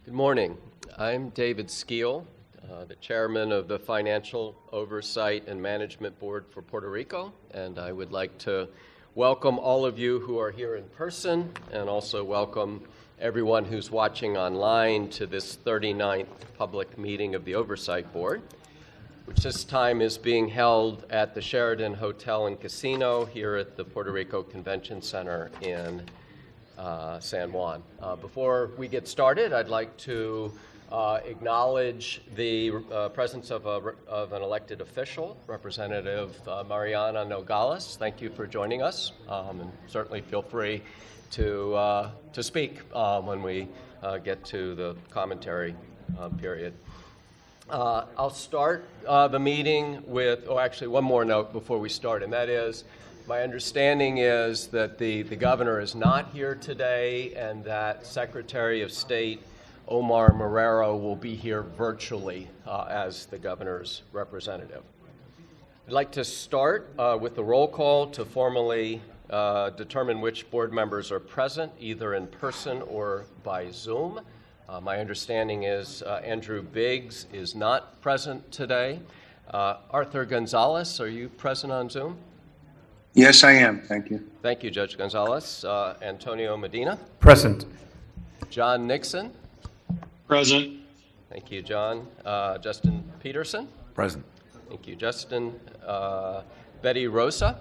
Good morning. I'm David Skeel, the chairman of the Financial Oversight and Management Board for Puerto Rico, and I would like to welcome all of you who are here in person and also welcome everyone who's watching online to this 39th public meeting of the Oversight Board, which this time is being held at the Sheraton Hotel and Casino here at the Puerto Rico Convention Center in San Juan. Before we get started, I'd like to acknowledge the presence of an elected official, Representative Mariana Nogales. Thank you for joining us, and certainly feel free to speak when we get to the commentary period. I'll start the meeting with, actually one more note before we start, and that is, my understanding is that the governor is not here today and that Secretary of State Omar Marrero will be here virtually as the governor's representative. I'd like to start with the roll call to formally determine which board members are present, either in person or by Zoom. My understanding is Andrew Biggs is not present today. Arthur Gonzalez, are you present on Zoom? Yes, I am. Thank you. Thank you, Judge Gonzalez. Antonio Medina? Present. John Nixon? Present. Thank you, John. Justin Peterson? Present. Thank you, Justin. Betty Rosa?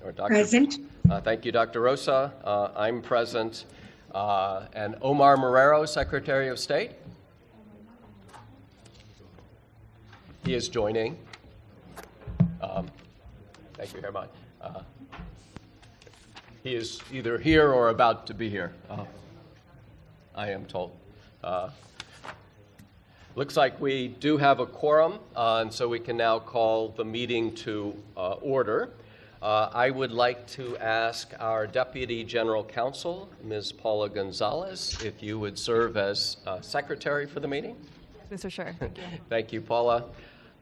Or Dr. Present. Thank you, Dr. Rosa. I'm present. And Omar Marrero, Secretary of State? He is joining. Thank you very much. He is either here or about to be here, I am told. Looks like we do have a quorum, and so we can now call the meeting to order. I would like to ask our Deputy General Counsel, Ms. Paula Gonzalez, if you would serve as secretary for the meeting. Mr. Chair, thank you. Thank you, Paula.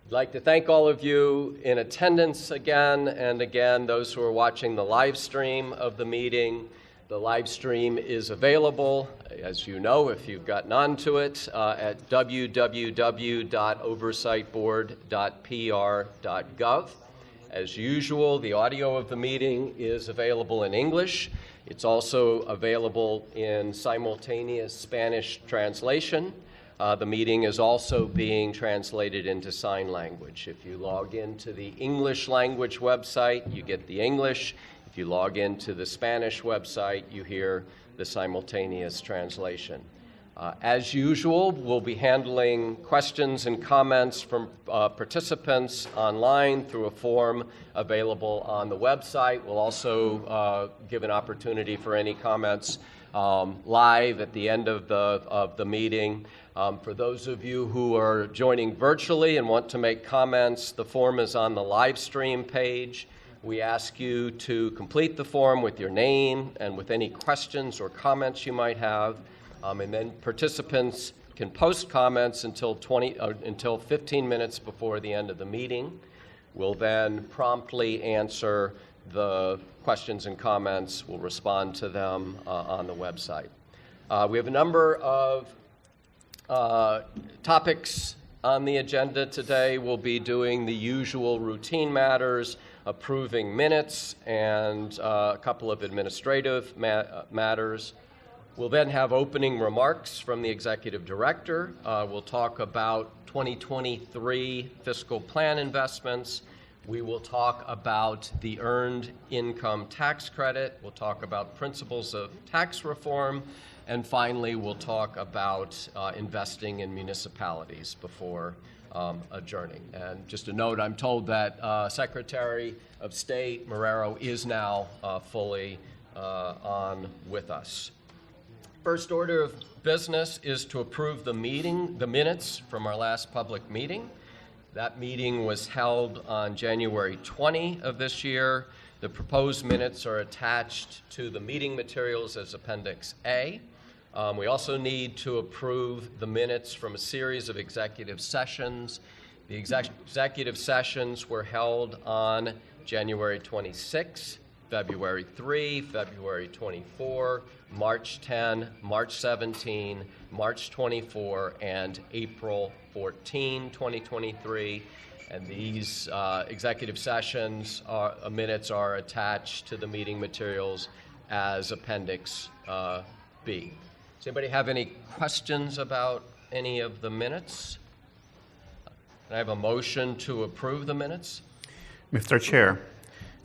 I'd like to thank all of you in attendance again and again, those who are watching the live stream of the meeting. The live stream is available, as you know, if you've gotten onto it, at www.oversightboard.pr.gov. As usual, the audio of the meeting is available in English. It's also available in simultaneous Spanish translation. The meeting is also being translated into sign language. If you log into the English language website, you get the English. If you log into the Spanish website, you hear the simultaneous translation. As usual, we'll be handling questions and comments from participants online through a form available on the website. We'll also give an opportunity for any comments live at the end of the meeting. For those of you who are joining virtually and want to make comments, the form is on the live stream page. We ask you to complete the form with your name and with any questions or comments you might have, and then participants can post comments until 15 minutes before the end of the meeting. We'll then promptly answer the questions and comments. We'll respond to them on the website. We have a number of topics on the agenda today. We'll be doing the usual routine matters, approving minutes, and a couple of administrative matters. We'll then have opening remarks from the executive director. We'll talk about 2023 fiscal plan investments. We will talk about the earned income tax credit. We'll talk about principles of tax reform. And finally, we'll talk about investing in municipalities before adjourning. And just a note, I'm told that Secretary of State Marrero is now fully on with us. First order of business is to approve the minutes from our last public meeting. That meeting was held on January 20 of this year. The proposed minutes are attached to the meeting materials as Appendix A. We also need to approve the minutes from a series of executive sessions. The executive sessions were held on January 26, February 3, February 24, March 10, March 17, March 24, and April 14, 2023. And these executive sessions minutes are attached to the meeting materials as Appendix B. Does anybody have any questions about any of the minutes? Can I have a motion to approve the minutes? Mr. Chair,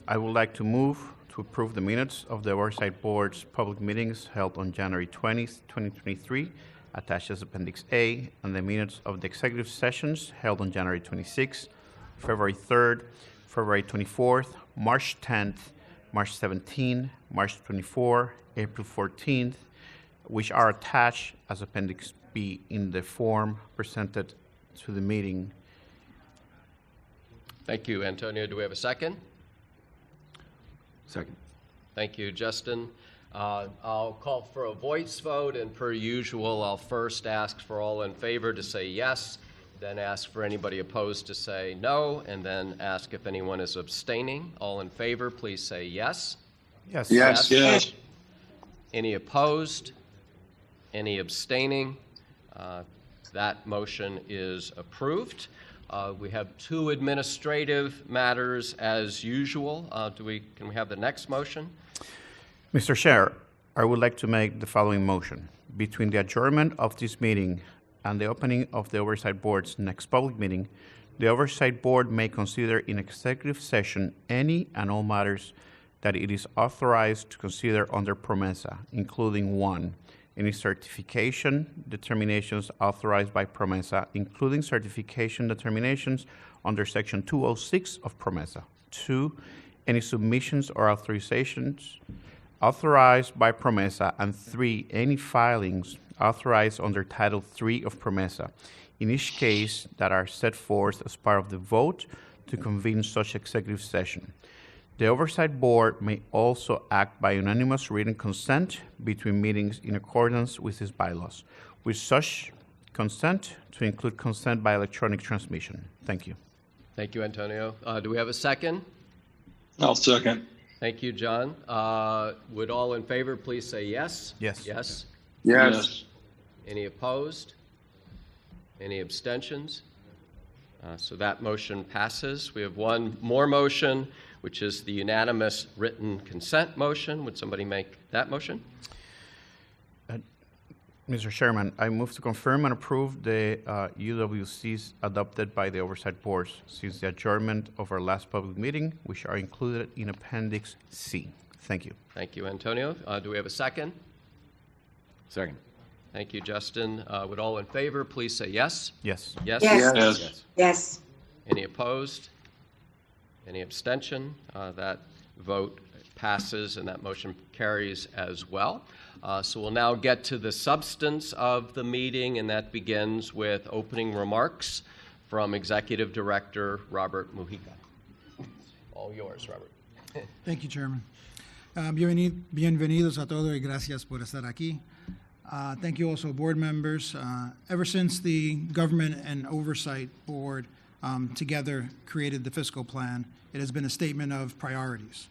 I would like to move to approve the minutes of the Oversight Board's public meetings held on January 20th, 2023, attached as Appendix A, and the minutes of the executive sessions held on January 26th, February 3rd, February 24th, March 10th, March 17th, March 24th, April 14th, which are attached as Appendix B in the form presented to the meeting. Thank you, Antonio. Do we have a second? Second. Thank you, Justin. I'll call for a voice vote, and per usual, I'll first ask for all in favor to say yes, then ask for anybody opposed to say no, and then ask if anyone is abstaining. All in favor, please say yes. Yes. Yes. Yes. Any opposed? Any abstaining? That motion is approved. We have two administrative matters as usual. Can we have the next motion? Mr. Chair, I would like to make the following motion. Between the adjournment of this meeting and the opening of the Oversight Board's next public meeting, the Oversight Board may consider in executive session any and all matters that it is authorized to consider under PROMESA, including 1, any certification determinations authorized by PROMESA, including certification determinations under Section 206 of PROMESA. 2, any submissions or authorizations authorized by PROMESA. And 3, any filings authorized under Title III of PROMESA, in each case that are set forth as part of the vote to convene such executive session. The Oversight Board may also act by unanimous written consent between meetings in accordance with its bylaws, with such consent to include consent by electronic transmission. Thank you. Thank you, Antonio. Do we have a second? I'll second. Thank you, John. Would all in favor please say yes? Yes. Yes. Yes. Any opposed? Any abstentions? So that motion passes. We have one more motion, which is the unanimous written consent motion. Would somebody make that motion? Mr. Chairman, I move to confirm and approve the UWCs adopted by the Oversight Board since the adjournment of our last public meeting, which are included in Appendix C. Thank you. Thank you, Antonio. Do we have a second? Second. Thank you, Justin. Would all in favor please say yes? Yes. Yes? Yes. Yes. Yes. Any opposed? Any abstention? That vote passes and that motion carries as well. So we'll now get to the substance of the meeting, and that begins with opening remarks from Executive Director Robert Mujica. All yours, Robert. Thank you, Chairman. Bienvenidos a todos y gracias por estar aquí. Thank you also, board members. Ever since the Government and Oversight Board together created the fiscal plan, it has been a statement of priorities.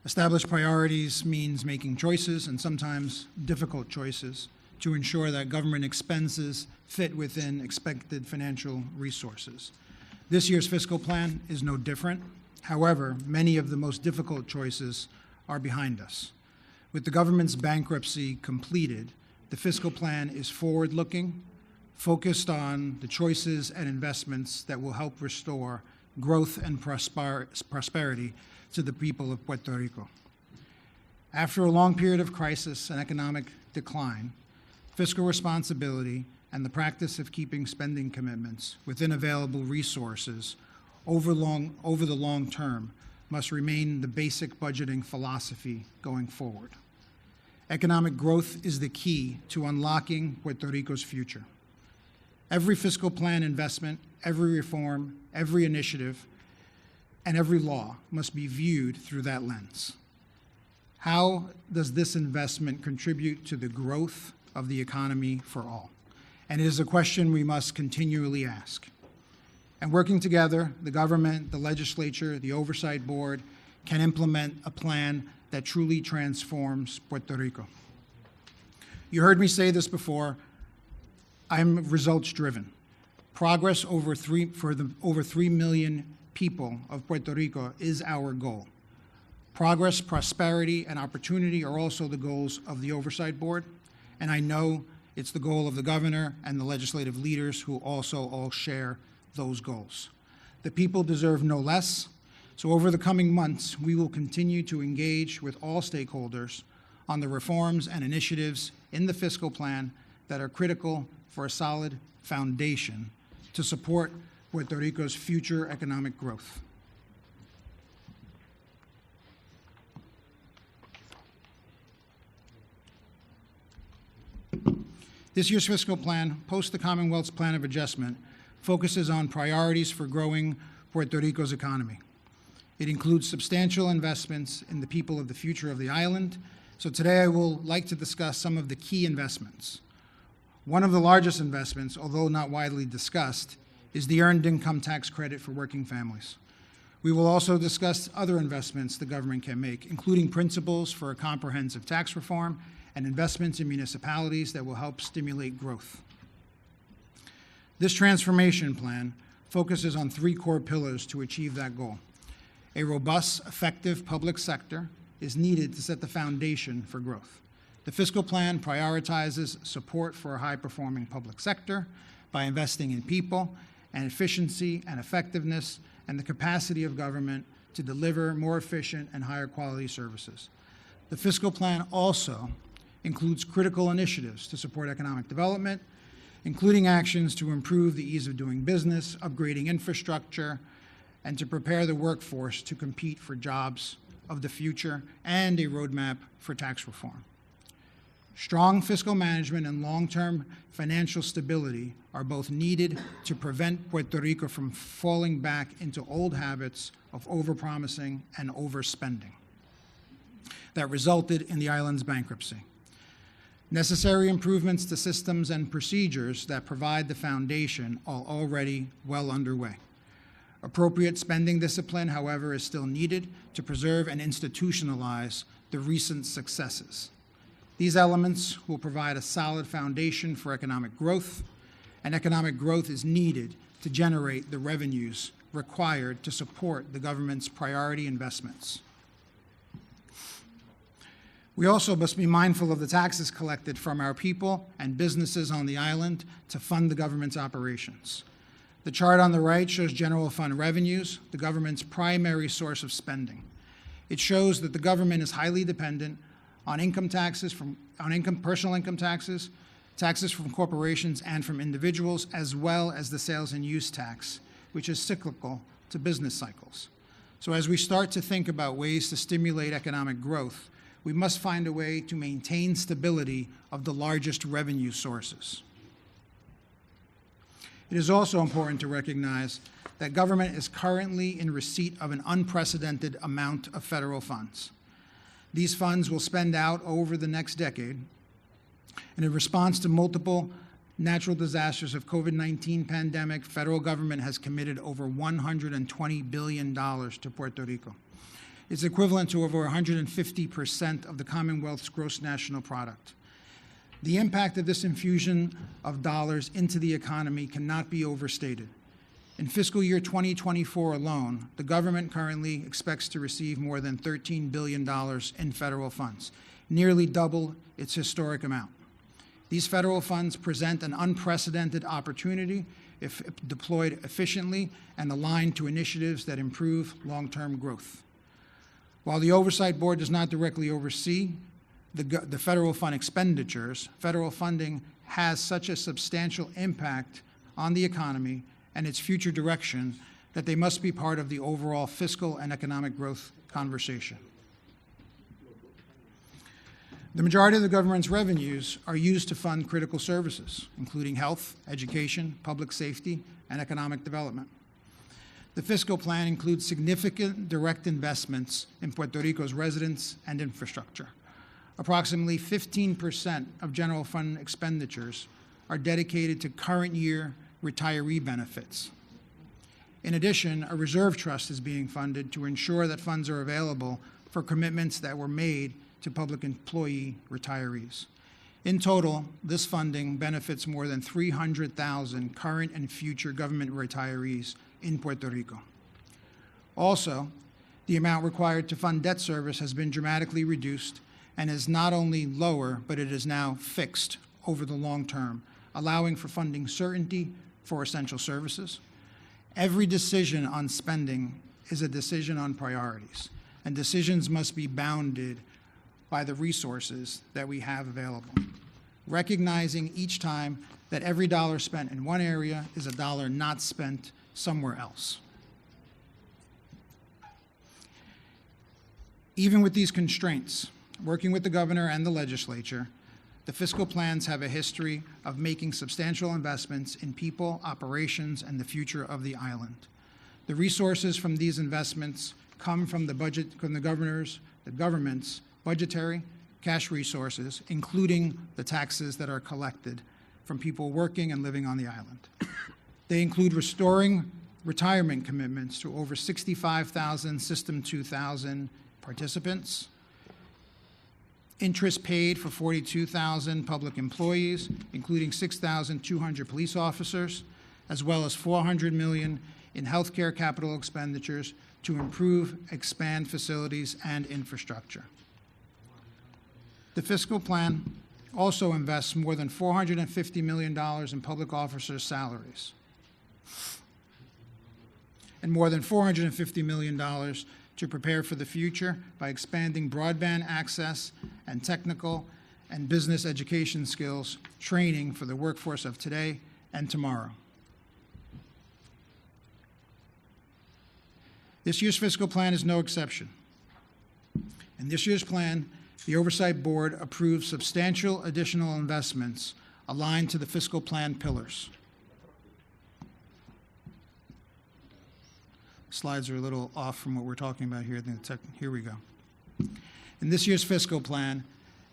Established priorities means making choices, and sometimes difficult choices, to ensure that government expenses fit within expected financial resources. This year's fiscal plan is no different. However, many of the most difficult choices are behind us. With the government's bankruptcy completed, the fiscal plan is forward-looking, focused on the choices and investments that will help restore growth and prosperity to the people of Puerto Rico. After a long period of crisis and economic decline, fiscal responsibility and the practice of keeping spending commitments within available resources over the long term must remain the basic budgeting philosophy going forward. Economic growth is the key to unlocking Puerto Rico's future. Every fiscal plan investment, every reform, every initiative, and every law must be viewed through that lens. How does this investment contribute to the growth of the economy for all? And it is a question we must continually ask. And working together, the government, the legislature, the Oversight Board, can implement a plan that truly transforms Puerto Rico. You heard me say this before, I'm results-driven. Progress over 3 million people of Puerto Rico is our goal. Progress, prosperity, and opportunity are also the goals of the Oversight Board, and I know it's the goal of the governor and the legislative leaders who also all share those goals. The people deserve no less, so over the coming months, we will continue to engage with all stakeholders on the reforms and initiatives in the fiscal plan that are critical for a solid foundation to support Puerto Rico's future economic growth. This year's fiscal plan, post the Commonwealth's Plan of Adjustment, focuses on priorities for growing Puerto Rico's economy. It includes substantial investments in the people of the future of the island. So today I will like to discuss some of the key investments. One of the largest investments, although not widely discussed, is the Earned Income Tax Credit for working families. We will also discuss other investments the government can make, including principles for a comprehensive tax reform and investments in municipalities that will help stimulate growth. This transformation plan focuses on 3 core pillars to achieve that goal. A robust, effective public sector is needed to set the foundation for growth. The fiscal plan prioritizes support for a high-performing public sector by investing in people and efficiency and effectiveness and the capacity of government to deliver more efficient and higher quality services. The fiscal plan also includes critical initiatives to support economic development, including actions to improve the ease of doing business, upgrading infrastructure, and to prepare the workforce to compete for jobs of the future, and a roadmap for tax reform. Strong fiscal management and long-term financial stability are both needed to prevent Puerto Rico from falling back into old habits of overpromising and overspending that resulted in the island's bankruptcy. Necessary improvements to systems and procedures that provide the foundation are already well underway. Appropriate spending discipline, however, is still needed to preserve and institutionalize the recent successes. These elements will provide a solid foundation for economic growth, and economic growth is needed to generate the revenues required to support the government's priority investments. We also must be mindful of the taxes collected from our people and businesses on the island to fund the government's operations. The chart on the right shows general fund revenues, the government's primary source of spending. It shows that the government is highly dependent on personal income taxes, taxes from corporations and from individuals, as well as the sales and use tax, which is cyclical to business cycles. So as we start to think about ways to stimulate economic growth, we must find a way to maintain stability of the largest revenue sources. It is also important to recognize that government is currently in receipt of an unprecedented amount of federal funds. These funds will spend out over the next decade, and in response to multiple natural disasters of COVID-19 pandemic, federal government has committed over $120 billion to Puerto Rico. It's equivalent to over 150% of the Commonwealth's gross national product. The impact of this infusion of dollars into the economy cannot be overstated. In fiscal year 2024 alone, the government currently expects to receive more than $13 billion in federal funds, nearly double its historic amount. These federal funds present an unprecedented opportunity if deployed efficiently and aligned to initiatives that improve long-term growth. While the Oversight Board does not directly oversee the federal fund expenditures, federal funding has such a substantial impact on the economy and its future direction that they must be part of the overall fiscal and economic growth conversation. The majority of the government's revenues are used to fund critical services, including health, education, public safety, and economic development. The fiscal plan includes significant direct investments in Puerto Rico's residents and infrastructure. Approximately 15% of general fund expenditures are dedicated to current year retiree benefits. In addition, a reserve trust is being funded to ensure that funds are available for commitments that were made to public employee retirees. In total, this funding benefits more than 300,000 current and future government retirees in Puerto Rico. Also, the amount required to fund debt service has been dramatically reduced and is not only lower, but it is now fixed over the long term, allowing for funding certainty for essential services. Every decision on spending is a decision on priorities, and decisions must be bounded by the resources that we have available, recognizing each time that every dollar spent in one area is a dollar not spent somewhere else. Even with these constraints, working with the governor and the legislature, the fiscal plans have a history of making substantial investments in people, operations, and the future of the island. The resources from these investments come from the government's budgetary cash resources, including the taxes that are collected from people working and living on the island. They include restoring retirement commitments to over 65,000 System 2000 participants, interest paid for 42,000 public employees, including 6,200 police officers, as well as $400 million in healthcare capital expenditures to improve, expand facilities and infrastructure. The fiscal plan also invests more than $450 million in public officers' salaries and more than $450 million to prepare for the future by expanding broadband access and technical and business education skills training for the workforce of today and tomorrow. This year's fiscal plan is no exception. In this year's plan, the Oversight Board approved substantial additional investments aligned to the fiscal plan pillars. Slides are a little off from what we're talking about here. Here we go. In this year's fiscal plan,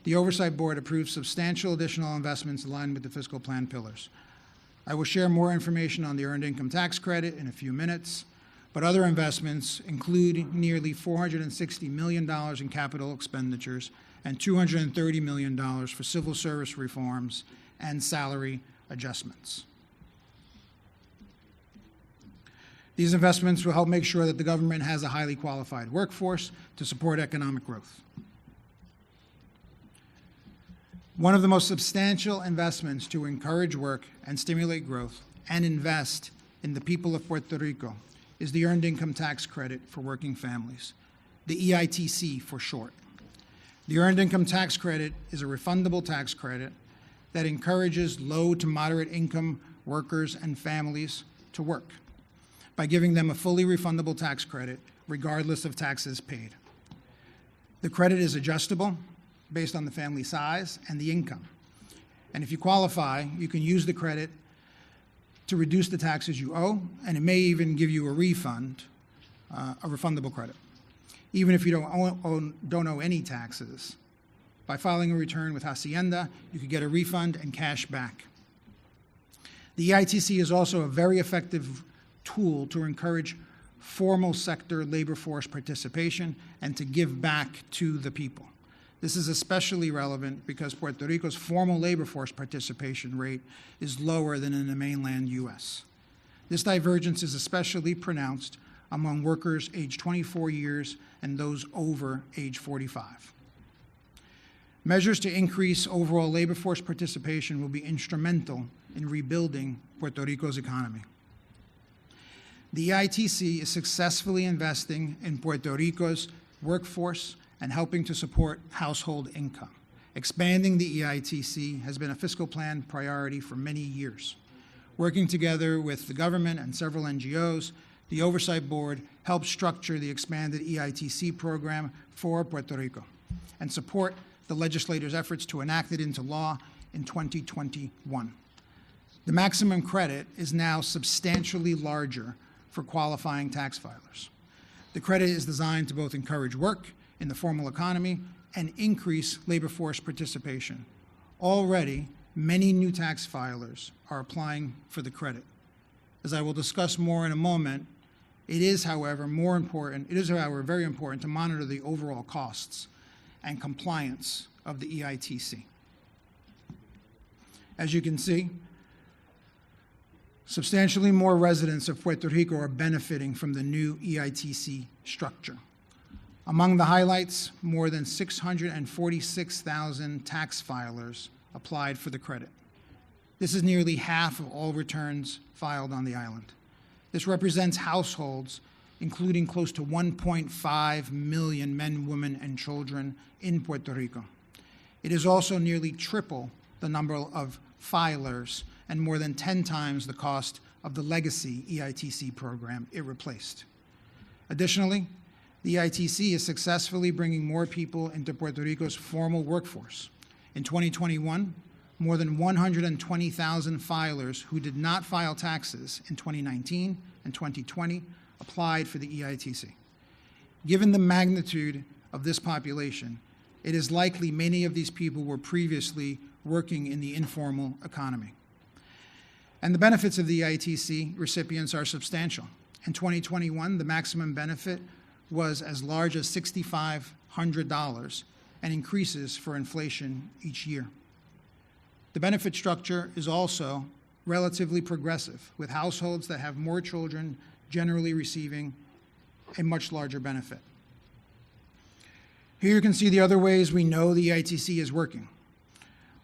the Oversight Board approved substantial additional investments aligned with the fiscal plan pillars. I will share more information on the Earned Income Tax Credit in a few minutes, but other investments include nearly $460 million in capital expenditures and $230 million for civil service reforms and salary adjustments. These investments will help make sure that the government has a highly qualified workforce to support economic growth. One of the most substantial investments to encourage work and stimulate growth and invest in the people of Puerto Rico is the Earned Income Tax Credit for working families, the EITC for short. The Earned Income Tax Credit is a refundable tax credit that encourages low to moderate income workers and families to work by giving them a fully refundable tax credit regardless of taxes paid. The credit is adjustable based on the family size and the income. And if you qualify, you can use the credit to reduce the taxes you owe, and it may even give you a refund, a refundable credit. Even if you don't owe any taxes, by filing a return with Hacienda, you could get a refund and cash back. The EITC is also a very effective tool to encourage formal sector labor force participation and to give back to the people. This is especially relevant because Puerto Rico's formal labor force participation rate is lower than in the mainland U.S. This divergence is especially pronounced among workers aged 24 years and those over age 45. Measures to increase overall labor force participation will be instrumental in rebuilding Puerto Rico's economy. The EITC is successfully investing in Puerto Rico's workforce and helping to support household income. Expanding the EITC has been a fiscal plan priority for many years. Working together with the government and several NGOs, the Oversight Board helped structure the expanded EITC program for Puerto Rico and support the legislators' efforts to enact it into law in 2021. The maximum credit is now substantially larger for qualifying tax filers. The credit is designed to both encourage work in the formal economy and increase labor force participation. Already, many new tax filers are applying for the credit. As I will discuss more in a moment, It is, however, very important to monitor the overall costs and compliance of the EITC. As you can see, substantially more residents of Puerto Rico are benefiting from the new EITC structure. Among the highlights, more than 646,000 tax filers applied for the credit. This is nearly half of all returns filed on the island. This represents households including close to 1.5 million men, women, and children in Puerto Rico. It is also nearly triple the number of filers and more than 10 times the cost of the legacy EITC program it replaced. Additionally, the EITC is successfully bringing more people into Puerto Rico's formal workforce. In 2021, more than 120,000 filers who did not file taxes in 2019 and 2020 applied for the EITC. Given the magnitude of this population, it is likely many of these people were previously working in the informal economy. And the benefits of the EITC recipients are substantial. In 2021, the maximum benefit was as large as $6,500 and increases for inflation each year. The benefit structure is also relatively progressive, with households that have more children generally receiving a much larger benefit. Here you can see the other ways we know the EITC is working.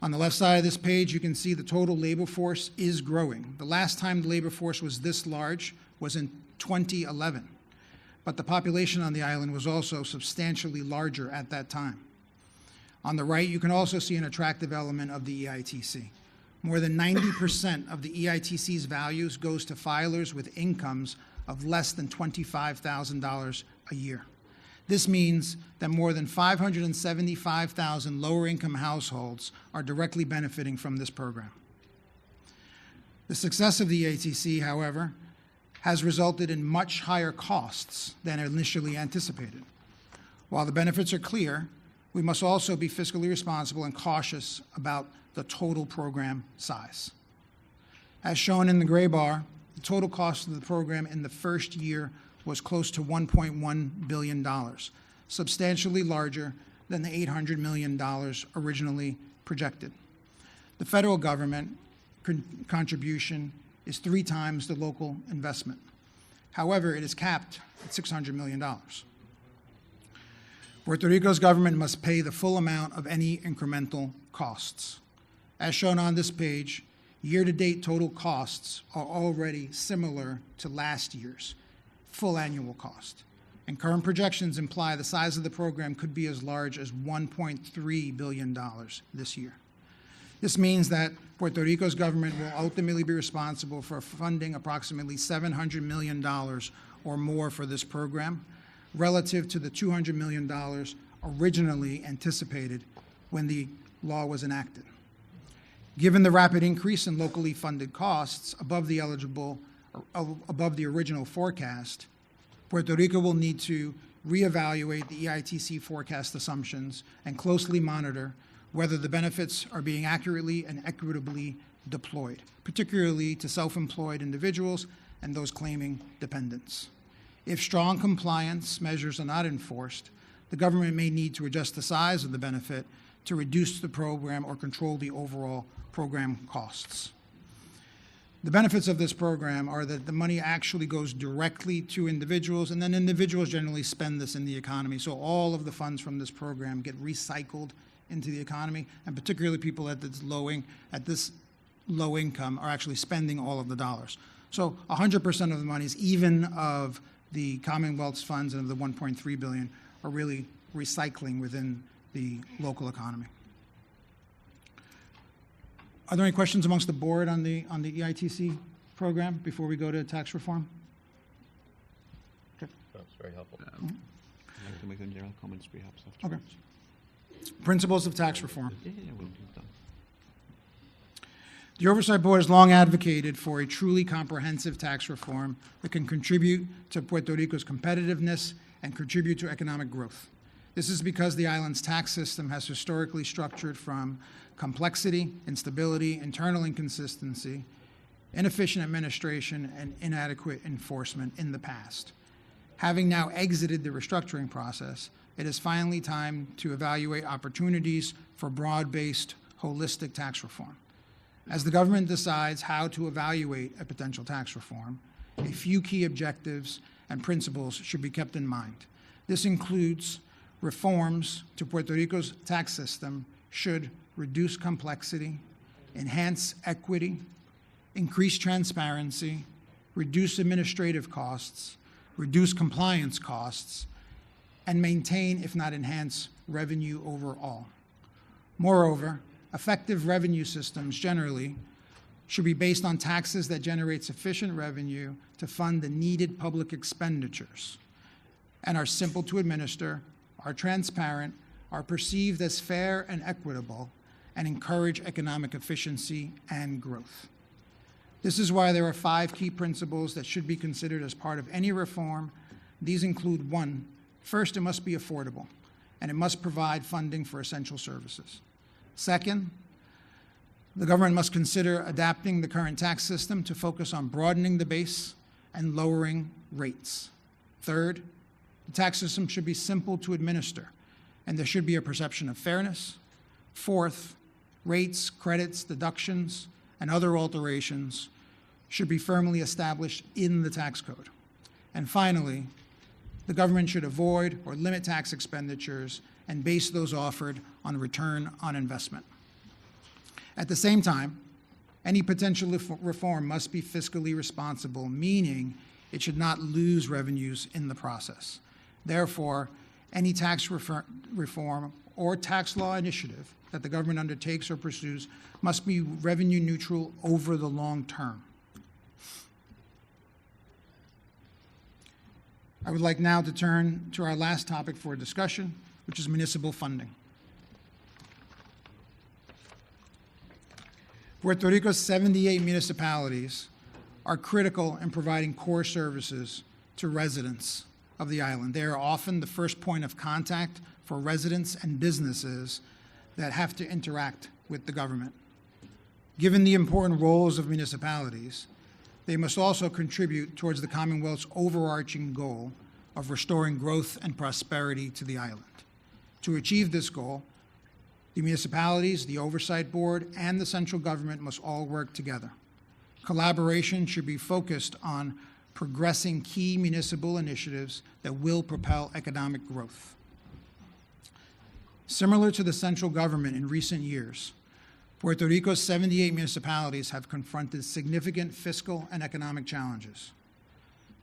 On the left side of this page, you can see the total labor force is growing. The last time the labor force was this large was in 2011, but the population on the island was also substantially larger at that time. On the right, you can also see an attractive element of the EITC. More than 90% of the EITC's values goes to filers with incomes of less than $25,000 a year. This means that more than 575,000 lower-income households are directly benefiting from this program. The success of the EITC, however, has resulted in much higher costs than initially anticipated. While the benefits are clear, we must also be fiscally responsible and cautious about the total program size. As shown in the gray bar, the total cost of the program in the first year was close to $1.1 billion, substantially larger than the $800 million originally projected. The federal government contribution is 3 times the local investment. However, it is capped at $600 million. Puerto Rico's government must pay the full amount of any incremental costs. As shown on this page, year-to-date total costs are already similar to last year's full annual cost, and current projections imply the size of the program could be as large as $1.3 billion this year. This means that Puerto Rico's government will ultimately be responsible for funding approximately $700 million or more for this program, relative to the $200 million originally anticipated when the law was enacted. Given the rapid increase in locally funded costs above the original forecast, Puerto Rico will need to reevaluate the EITC forecast assumptions and closely monitor whether the benefits are being accurately and equitably deployed, particularly to self-employed individuals and those claiming dependents. If strong compliance measures are not enforced, the government may need to adjust the size of the benefit to reduce the program or control the overall program costs. The benefits of this program are that the money actually goes directly to individuals, and then individuals generally spend this in the economy. So all of the funds from this program get recycled into the economy, and particularly people at this low income are actually spending all of the dollars. So 100% of the monies, even of the Commonwealth's funds and of the $1.3 billion, are really recycling within the local economy. Are there any questions amongst the board on the EITC program before we go to tax reform? Okay. That's very helpful. I'd like to make some general comments perhaps afterwards. Okay. Principles of tax reform. Yeah, we'll do that. The Oversight Board has long advocated for a truly comprehensive tax reform that can contribute to Puerto Rico's competitiveness and contribute to economic growth. This is because the island's tax system has historically structured from complexity, instability, internal inconsistency, inefficient administration, and inadequate enforcement in the past. Having now exited the restructuring process, it is finally time to evaluate opportunities for broad-based, holistic tax reform. As the government decides how to evaluate a potential tax reform, a few key objectives and principles should be kept in mind. This includes reforms to Puerto Rico's tax system should reduce complexity, enhance equity, increase transparency, reduce administrative costs, reduce compliance costs, and maintain, if not enhance, revenue overall. Moreover, effective revenue systems generally should be based on taxes that generate sufficient revenue to fund the needed public expenditures and are simple to administer, are transparent, are perceived as fair and equitable, and encourage economic efficiency and growth. This is why there are 5 key principles that should be considered as part of any reform. These include 1, first, it must be affordable, and it must provide funding for essential services. Second, the government must consider adapting the current tax system to focus on broadening the base and lowering rates. Third, the tax system should be simple to administer, and there should be a perception of fairness. Fourth, rates, credits, deductions, and other alterations should be firmly established in the tax code. And finally, the government should avoid or limit tax expenditures and base those offered on return on investment. At the same time, any potential reform must be fiscally responsible, meaning it should not lose revenues in the process. Therefore, any tax reform or tax law initiative that the government undertakes or pursues must be revenue neutral over the long term. I would like now to turn to our last topic for discussion, which is municipal funding. Puerto Rico's 78 municipalities are critical in providing core services to residents of the island. They are often the first point of contact for residents and businesses that have to interact with the government. Given the important roles of municipalities, they must also contribute towards the Commonwealth's overarching goal of restoring growth and prosperity to the island. To achieve this goal, the municipalities, the Oversight Board, and the central government must all work together. Collaboration should be focused on progressing key municipal initiatives that will propel economic growth. Similar to the central government in recent years, Puerto Rico's 78 municipalities have confronted significant fiscal and economic challenges.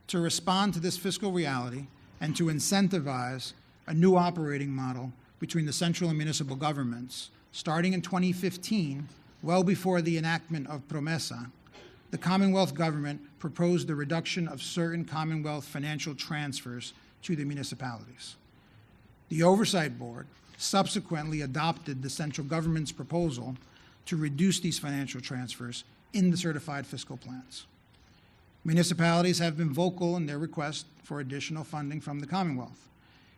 To respond to this fiscal reality and to incentivize a new operating model between the central and municipal governments, starting in 2015, well before the enactment of PROMESA, the Commonwealth government proposed the reduction of certain Commonwealth financial transfers to the municipalities. The Oversight Board subsequently adopted the central government's proposal to reduce these financial transfers in the certified fiscal plans. Municipalities have been vocal in their request for additional funding from the Commonwealth,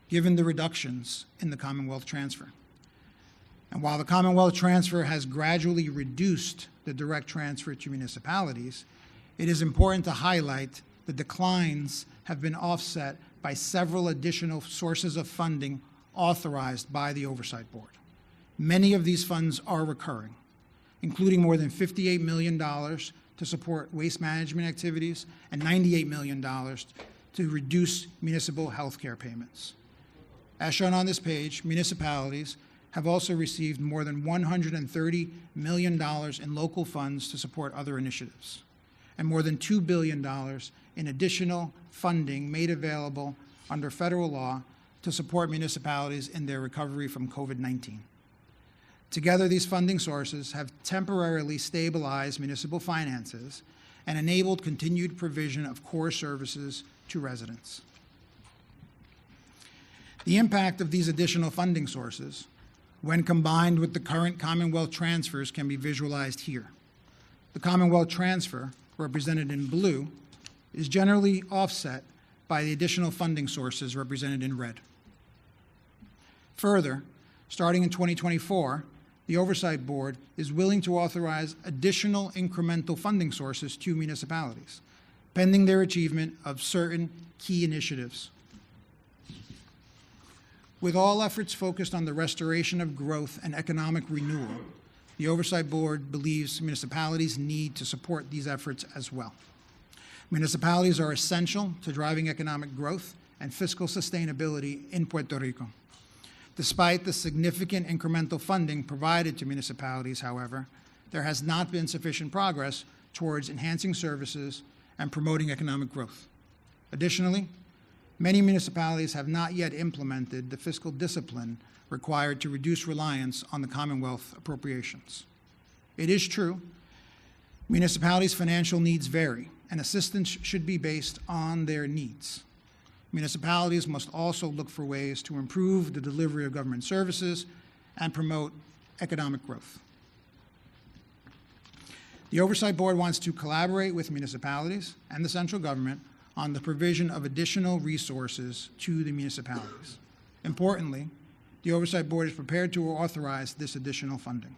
given the reductions in the Commonwealth transfer. And while the Commonwealth transfer has gradually reduced the direct transfer to municipalities, it is important to highlight the declines have been offset by several additional sources of funding authorized by the Oversight Board. Many of these funds are recurring, including more than $58 million to support waste management activities and $98 million to reduce municipal health care payments. As shown on this page, municipalities have also received more than $130 million in local funds to support other initiatives, and more than $2 billion in additional funding made available under federal law to support municipalities in their recovery from COVID-19. Together, these funding sources have temporarily stabilized municipal finances and enabled continued provision of core services to residents. The impact of these additional funding sources, when combined with the current Commonwealth transfers, can be visualized here. The Commonwealth transfer, represented in blue, is generally offset by the additional funding sources represented in red. Further, starting in 2024, the Oversight Board is willing to authorize additional incremental funding sources to municipalities, pending their achievement of certain key initiatives. With all efforts focused on the restoration of growth and economic renewal, the Oversight Board believes municipalities need to support these efforts as well. Municipalities are essential to driving economic growth and fiscal sustainability in Puerto Rico. Despite the significant incremental funding provided to municipalities, however, there has not been sufficient progress towards enhancing services and promoting economic growth. Additionally, many municipalities have not yet implemented the fiscal discipline required to reduce reliance on the Commonwealth appropriations. It is true, municipalities' financial needs vary, and assistance should be based on their needs. Municipalities must also look for ways to improve the delivery of government services and promote economic growth. The Oversight Board wants to collaborate with municipalities and the central government on the provision of additional resources to the municipalities. Importantly, the Oversight Board is prepared to authorize this additional funding.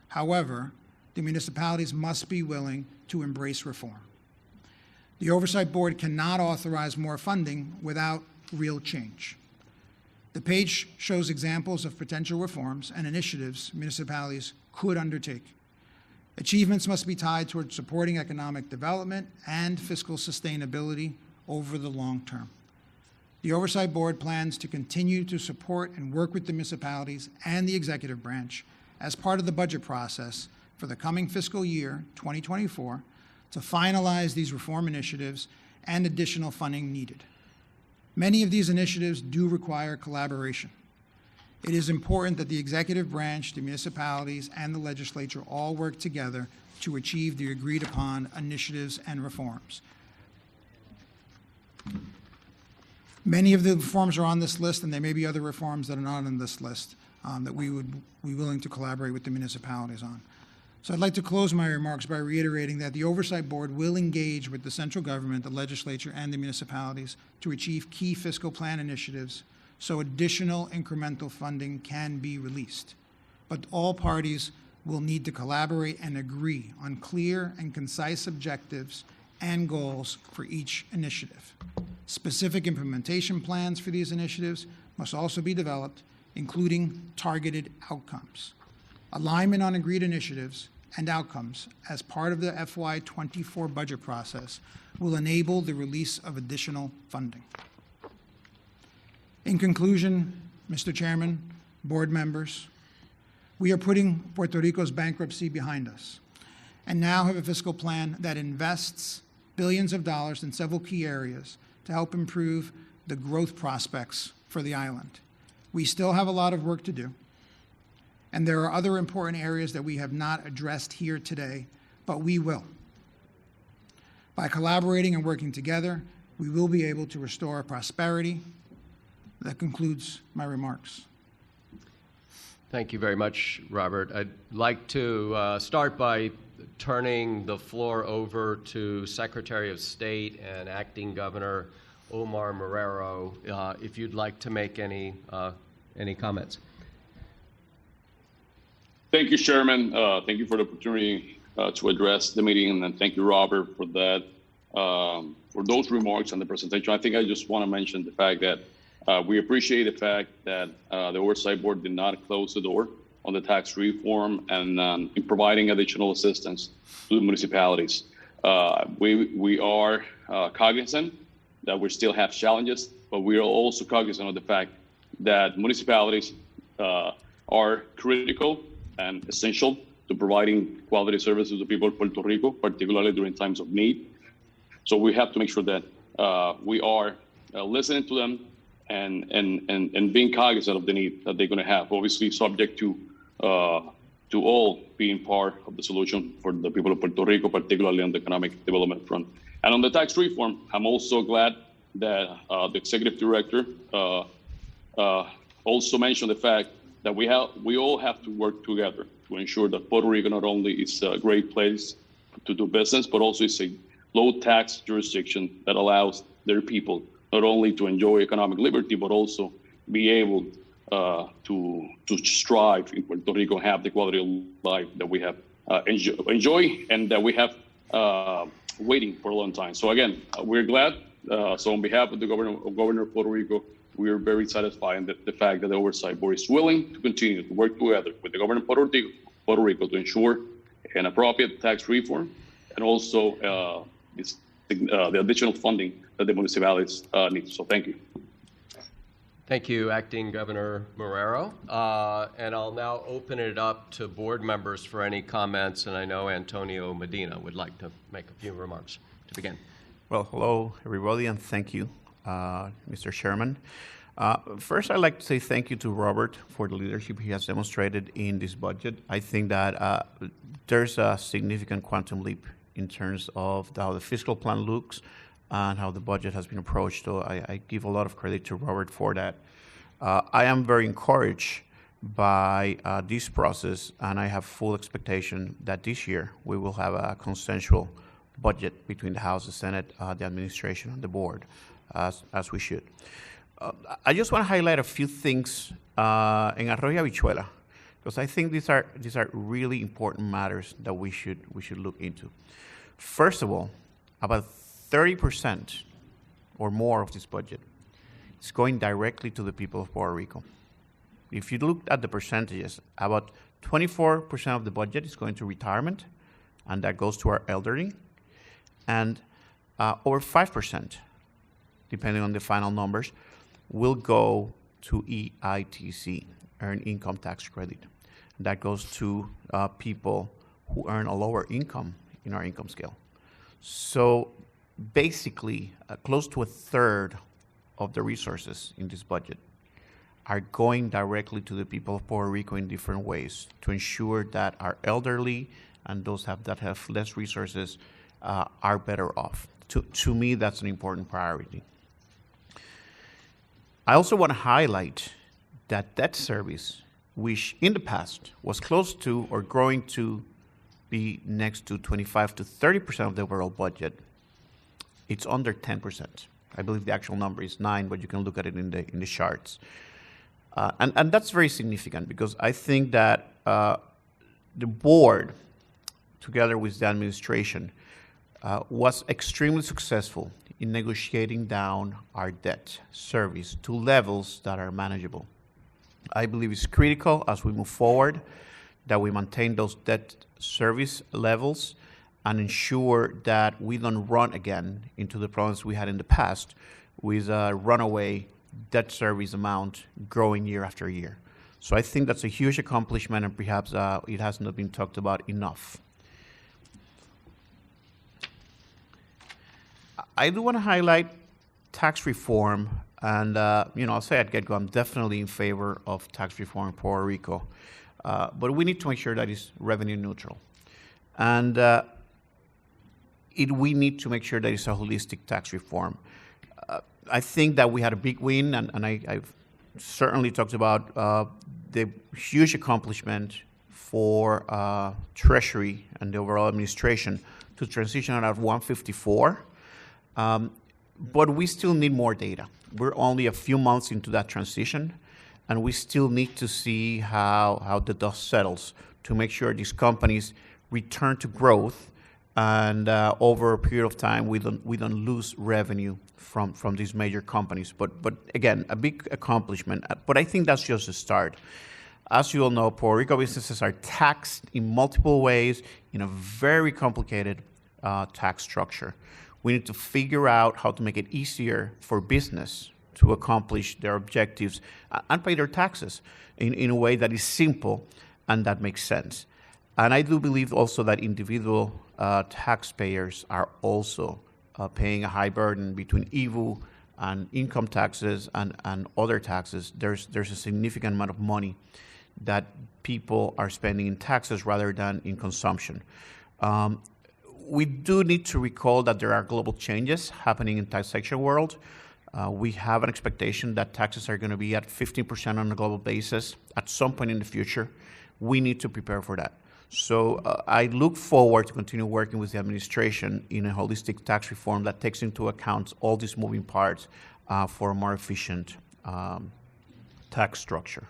However, the municipalities must be willing to embrace reform. The Oversight Board cannot authorize more funding without real change. The page shows examples of potential reforms and initiatives municipalities could undertake. Achievements must be tied towards supporting economic development and fiscal sustainability over the long term. The Oversight Board plans to continue to support and work with the municipalities and the executive branch as part of the budget process for the coming fiscal year, 2024, to finalize these reform initiatives and additional funding needed. Many of these initiatives do require collaboration. It is important that the executive branch, the municipalities, and the legislature all work together to achieve the agreed-upon initiatives and reforms. Many of the reforms are on this list, and there may be other reforms that are not on this list that we would be willing to collaborate with the municipalities on. So I'd like to close my remarks by reiterating that the Oversight Board will engage with the central government, the legislature, and the municipalities to achieve key fiscal plan initiatives so additional incremental funding can be released. But all parties will need to collaborate and agree on clear and concise objectives and goals for each initiative. Specific implementation plans for these initiatives must also be developed, including targeted outcomes. Alignment on agreed initiatives and outcomes as part of the FY24 budget process will enable the release of additional funding. In conclusion, Mr. Chairman, board members, we are putting Puerto Rico's bankruptcy behind us and now have a fiscal plan that invests billions of dollars in several key areas to help improve the growth prospects for the island. We still have a lot of work to do, and there are other important areas that we have not addressed here today, but we will. By collaborating and working together, we will be able to restore prosperity. That concludes my remarks. Thank you very much, Robert. I'd like to start by turning the floor over to Secretary of State and Acting Governor Omar Marrero, if you'd like to make any comments. Thank you, Chairman. Thank you for the opportunity to address the meeting, and thank you, Robert, for that, for those remarks and the presentation. I think I just want to mention the fact that we appreciate the fact that the Oversight Board did not close the door on the tax reform and in providing additional assistance to the municipalities. We are cognizant that we still have challenges, but we are also cognizant of the fact that municipalities are critical and essential to providing quality services to people of Puerto Rico, particularly during times of need. So we have to make sure that we are listening to them and being cognizant of the need that they're going to have, obviously subject to all being part of the solution for the people of Puerto Rico, particularly on the economic development front. And on the tax reform, I'm also glad that the executive director also mentioned the fact that we all have to work together to ensure that Puerto Rico not only is a great place to do business, but also is a low tax jurisdiction that allows their people not only to enjoy economic liberty, but also be able to strive in Puerto Rico and have the quality of life that we have enjoy and that we have waiting for a long time. So again, we're glad. So on behalf of the governor of Puerto Rico, we are very satisfied in the fact that the Oversight Board is willing to continue to work together with the government of Puerto Rico to ensure an appropriate tax reform and also the additional funding that the municipalities need. So thank you. Thank you, Acting Governor Marrero. And I'll now open it up to board members for any comments, and I know Antonio Medina would like to make a few remarks to begin. Well, hello, everybody, and thank you, Mr. Chairman. First, I'd like to say thank you to Robert for the leadership he has demonstrated in this budget. I think that there's a significant quantum leap in terms of how the fiscal plan looks and how the budget has been approached. So I give a lot of credit to Robert for that. I am very encouraged by this process, and I have full expectation that this year we will have a consensual budget between the House, the Senate, the administration, and the board, as we should. I just want to highlight a few things in Arroyo Habichuela, because I think these are really important matters that we should look into. First of all, about 30% or more of this budget is going directly to the people of Puerto Rico. If you look at the percentages, about 24% of the budget is going to retirement, and that goes to our elderly, and over 5%, depending on the final numbers, will go to EITC, Earned Income Tax Credit. That goes to people who earn a lower income in our income scale. So basically, close to a third of the resources in this budget are going directly to the people of Puerto Rico in different ways to ensure that our elderly and those that have less resources are better off. To me, that's an important priority. I also want to highlight that debt service, which in the past was close to or growing to be next to 25 to 30% of the overall budget, it's under 10%. I believe the actual number is 9, but you can look at it in the charts. And that's very significant because I think that the board, together with the administration, was extremely successful in negotiating down our debt service to levels that are manageable. I believe it's critical as we move forward that we maintain those debt service levels and ensure that we don't run again into the problems we had in the past with a runaway debt service amount growing year after year. So I think that's a huge accomplishment, and perhaps it has not been talked about enough. I do want to highlight tax reform, and I'll say at get-go, I'm definitely in favor of tax reform in Puerto Rico, but we need to make sure that it's revenue neutral. And we need to make sure that it's a holistic tax reform. I think that we had a big win, and I've certainly talked about the huge accomplishment for Treasury and the overall administration to transition out of 154. But we still need more data. We're only a few months into that transition, and we still need to see how the dust settles to make sure these companies return to growth, and over a period of time we don't lose revenue from these major companies. But again, a big accomplishment. But I think that's just a start. As you all know, Puerto Rico businesses are taxed in multiple ways in a very complicated tax structure. We need to figure out how to make it easier for business to accomplish their objectives and pay their taxes in a way that is simple and that makes sense. And I do believe also that individual taxpayers are also paying a high burden between EVU and income taxes and other taxes. There's a significant amount of money that people are spending in taxes rather than in consumption. We do need to recall that there are global changes happening in taxation world. We have an expectation that taxes are going to be at 15% on a global basis at some point in the future. We need to prepare for that. So I look forward to continue working with the administration in a holistic tax reform that takes into account all these moving parts for a more efficient tax structure.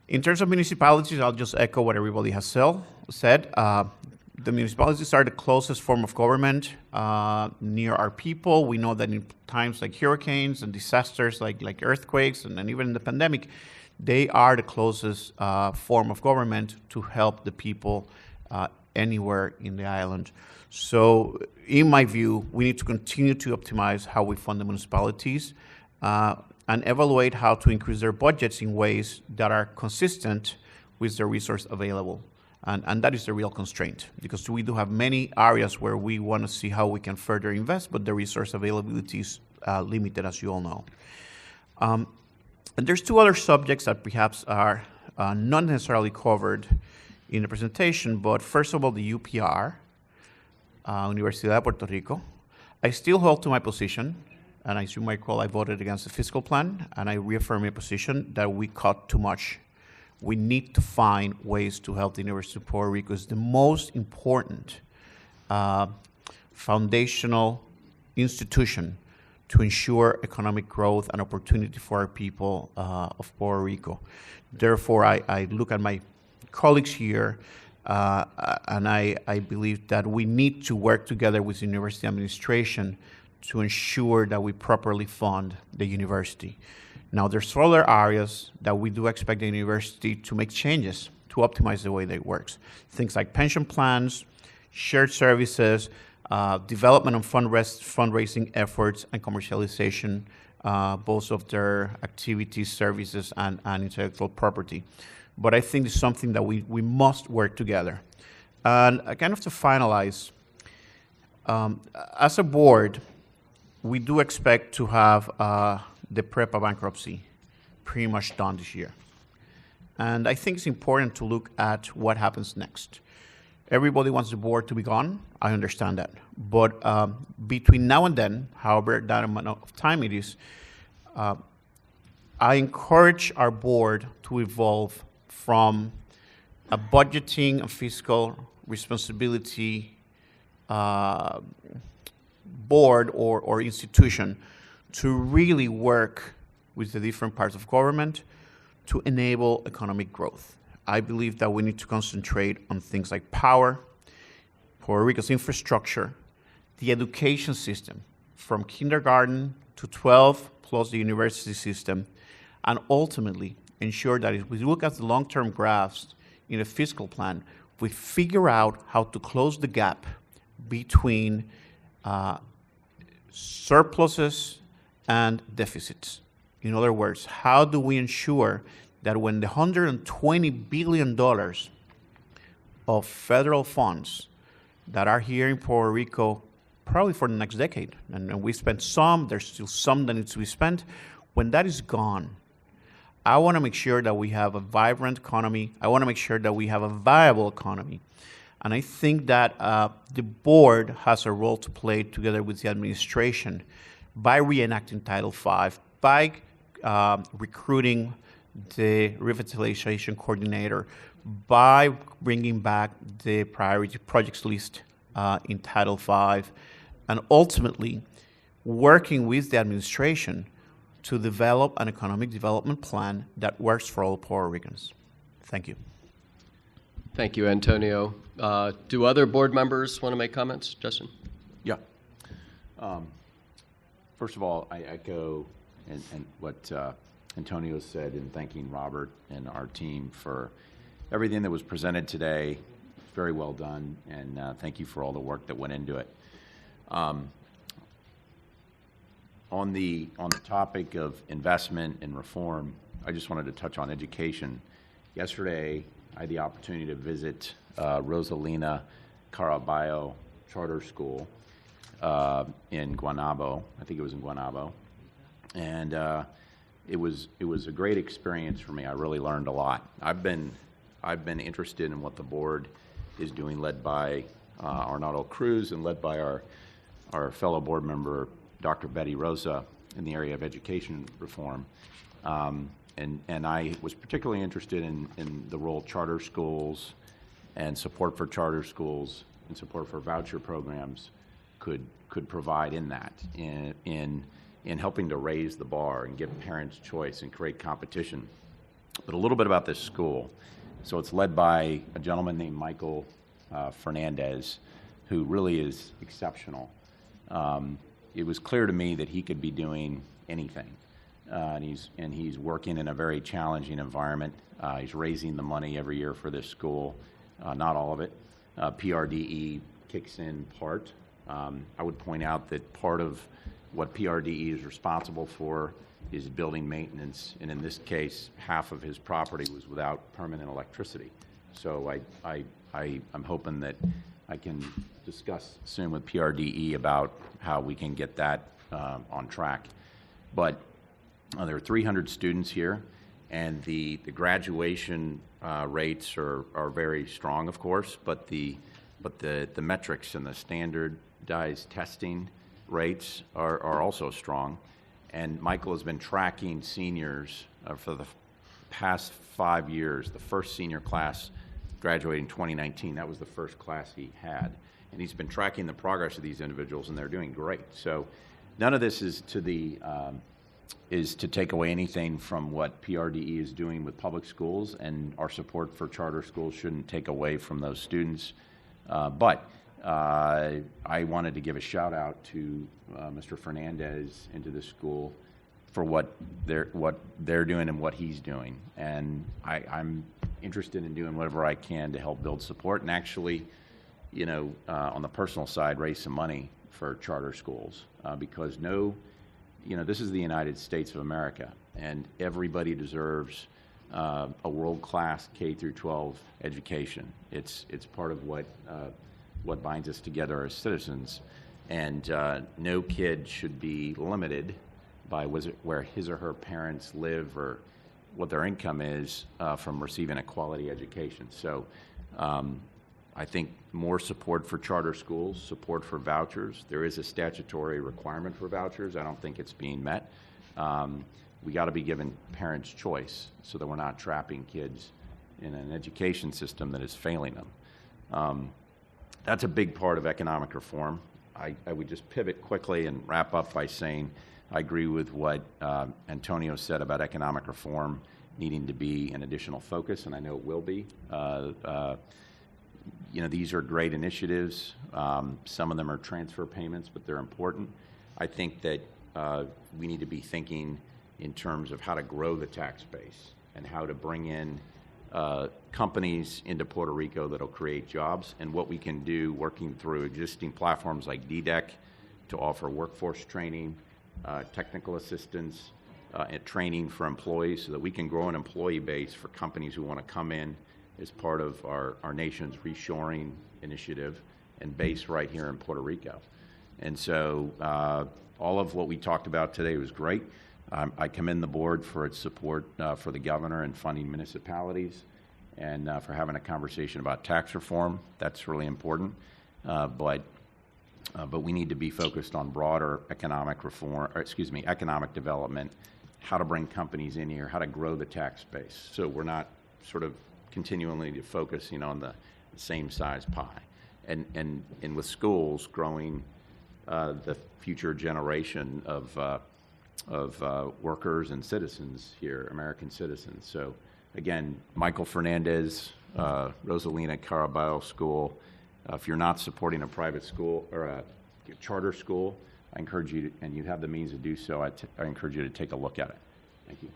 In terms of municipalities, I'll just echo what everybody has said. The municipalities are the closest form of government near our people. We know that in times like hurricanes and disasters like earthquakes and even in the pandemic, they are the closest form of government to help the people anywhere in the island. So in my view, we need to continue to optimize how we fund the municipalities and evaluate how to increase their budgets in ways that are consistent with the resource available. And that is the real constraint, because we do have many areas where we want to see how we can further invest, but the resource availability is limited, as you all know. And there's two other subjects that perhaps are not necessarily covered in the presentation, but first of all, the UPR, Universidad de Puerto Rico. I still hold to my position, and as you might recall, I voted against the fiscal plan, and I reaffirm my position that we cut too much. We need to find ways to help the University of Puerto Rico. It's the most important foundational institution to ensure economic growth and opportunity for our people of Puerto Rico. Therefore, I look at my colleagues here, and I believe that we need to work together with the university administration to ensure that we properly fund the university. Now, there's other areas that we do expect the university to make changes to optimize the way that it works. Things like pension plans, shared services, development and fundraising efforts, and commercialization, both of their activities, services, and intellectual property. But I think it's something that we must work together. And kind of to finalize, as a board, we do expect to have the PREPA bankruptcy pretty much done this year. And I think it's important to look at what happens next. Everybody wants the board to be gone. I understand that. But between now and then, however that amount of time it is, I encourage our board to evolve from a budgeting and fiscal responsibility board or institution to really work with the different parts of government to enable economic growth. I believe that we need to concentrate on things like power, Puerto Rico's infrastructure, the education system, from kindergarten to 12, plus the university system, and ultimately ensure that if we look at the long-term graphs in a fiscal plan, we figure out how to close the gap between surpluses and deficits. In other words, how do we ensure that when the $120 billion of federal funds that are here in Puerto Rico, probably for the next decade, and we spent some, there's still some that needs to be spent, when that is gone, I want to make sure that we have a vibrant economy. I want to make sure that we have a viable economy. And I think that the board has a role to play together with the administration by reenacting Title V, by recruiting the revitalization coordinator, by bringing back the priority projects list in Title V, and ultimately working with the administration to develop an economic development plan that works for all Puerto Ricans. Thank you. Thank you, Antonio. Do other board members want to make comments? Justin? Yeah. First of all, I echo and what Antonio said in thanking Robert and our team for everything that was presented today. It's very well done, and thank you for all the work that went into it. On the topic of investment and reform, I just wanted to touch on education. Yesterday, I had the opportunity to visit Rosalina Caraballo Charter School in Guaynabo. I think it was in Guaynabo, and it was a great experience for me. I really learned a lot. I've been interested in what the board is doing, led by Arnaldo Cruz and led by our fellow board member, Dr. Betty Rosa, in the area of education reform. And I was particularly interested in the role charter schools and support for charter schools and support for voucher programs could provide in that, in in helping to raise the bar and give parents choice and create competition. But a little bit about this school. So it's led by a gentleman named Michael Fernandez, who really is exceptional. It was clear to me that he could be doing anything. And he's working in a very challenging environment. He's raising the money every year for this school, not all of it. PRDE kicks in part. I would point out that part of what PRDE is responsible for is building maintenance, and in this case, half of his property was without permanent electricity. So I'm hoping that I can discuss soon with PRDE about how we can get that on track. But there are 300 students here, and the graduation rates are very strong, of course, but the metrics and the standardized testing rates are also strong. And Michael has been tracking seniors for the past 5 years. The first senior class graduated in 2019. That was the first class he had. And he's been tracking the progress of these individuals, and they're doing great. So none of this is to take away anything from what PRDE is doing with public schools, and our support for charter schools shouldn't take away from those students. But I wanted to give a shout out to Mr. Fernandez and to the school for what they're doing and what he's doing. And I'm interested in doing whatever I can to help build support and actually, on the personal side, raise some money for charter schools because this is the United States of America, and everybody deserves a world-class K through 12 education. It's part of what binds us together as citizens, and no kid should be limited by where his or her parents live or what their income is from receiving a quality education. So I think more support for charter schools, support for vouchers. There is a statutory requirement for vouchers. I don't think it's being met. We got to be giving parents choice so that we're not trapping kids in an education system that is failing them. That's a big part of economic reform. I would just pivot quickly and wrap up by saying I agree with what Antonio said about economic reform needing to be an additional focus, and I know it will be. These are great initiatives. Some of them are transfer payments, but they're important. I think that we need to be thinking in terms of how to grow the tax base and how to bring in companies into Puerto Rico that'll create jobs, and what we can do working through existing platforms like DDEC to offer workforce training, technical assistance, and training for employees so that we can grow an employee base for companies who want to come in as part of our nation's reshoring initiative and base right here in Puerto Rico. And so all of what we talked about today was great. I commend the board for its support for the governor and funding municipalities and for having a conversation about tax reform. That's really important. But we need to be focused on broader economic reform, economic development, how to bring companies in here, how to grow the tax base. So we're not sort of continually to focus, on the same size pie. And with schools growing the future generation of workers and citizens here, American citizens. So again, Michael Fernandez, Rosalina Caraballo School. If you're not supporting a private school or a charter school, I encourage you to, and you have the means to do so, I encourage you to take a look at it. Thank you.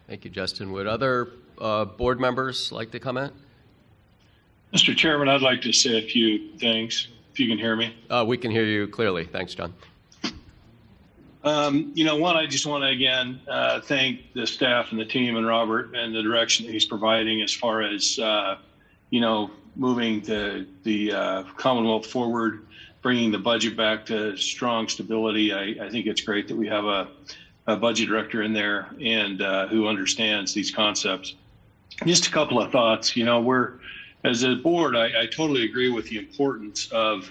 Thank you, Justin. Would other board members like to comment? Mr. Chairman, I'd like to say a few things, if you can hear me. We can hear you clearly. Thanks, John. One, I just want to again thank the staff and the team and Robert and the direction that he's providing as far as, moving the Commonwealth forward, bringing the budget back to strong stability. I think it's great that we have a budget director in there and who understands these concepts. Just a couple of thoughts. We're, as a board, I totally agree with the importance of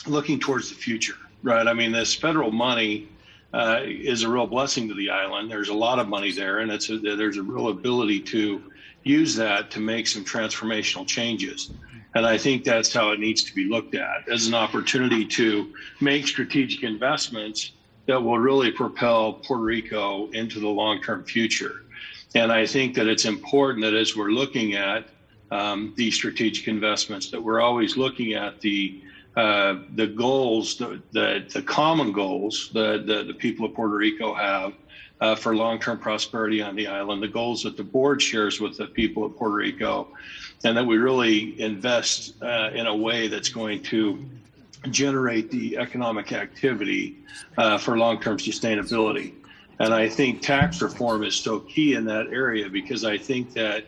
looking towards the future, right? I mean, this federal money is a real blessing to the island. There's a lot of money there, and there's a real ability to use that to make some transformational changes. And I think that's how it needs to be looked at, as an opportunity to make strategic investments that will really propel Puerto Rico into the long-term future. And I think that it's important that as we're looking at these strategic investments, that we're always looking at the goals, the common goals that the people of Puerto Rico have for long-term prosperity on the island, the goals that the board shares with the people of Puerto Rico, and that we really invest in a way that's going to generate the economic activity for long-term sustainability. And I think tax reform is so key in that area, because I think that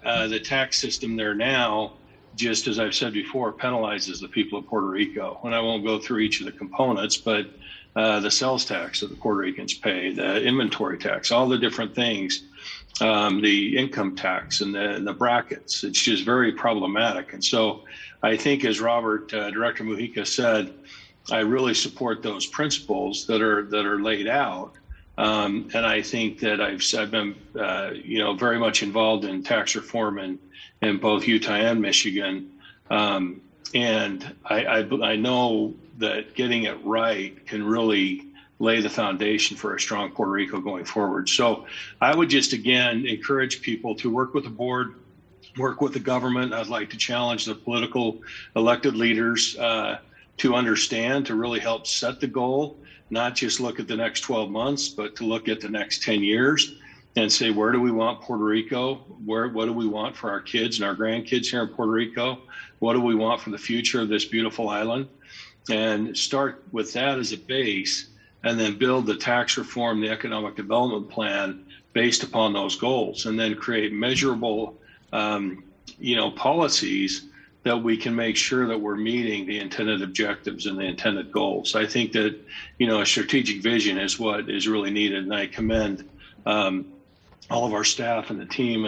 the tax system there now, just as I've said before, penalizes the people of Puerto Rico. And I won't go through each of the components, but the sales tax that the Puerto Ricans pay, the inventory tax, all the different things, the income tax and the brackets, it's just very problematic. And so I think, as Director Mujica said, I really support those principles that are laid out. And I think that I've been, very much involved in tax reform in both Utah and Michigan. And I know that getting it right can really lay the foundation for a strong Puerto Rico going forward. So I would just, again, encourage people to work with the board, work with the government. I'd like to challenge the political elected leaders to understand, to really help set the goal, not just look at the next 12 months, but to look at the next 10 years and say, where do we want Puerto Rico? What do we want for our kids and our grandkids here in Puerto Rico? What do we want for the future of this beautiful island? And start with that as a base, and then build the tax reform, the economic development plan based upon those goals, and then create measurable, policies that we can make sure that we're meeting the intended objectives and the intended goals. I think that, a strategic vision is what is really needed. And I commend all of our staff and the team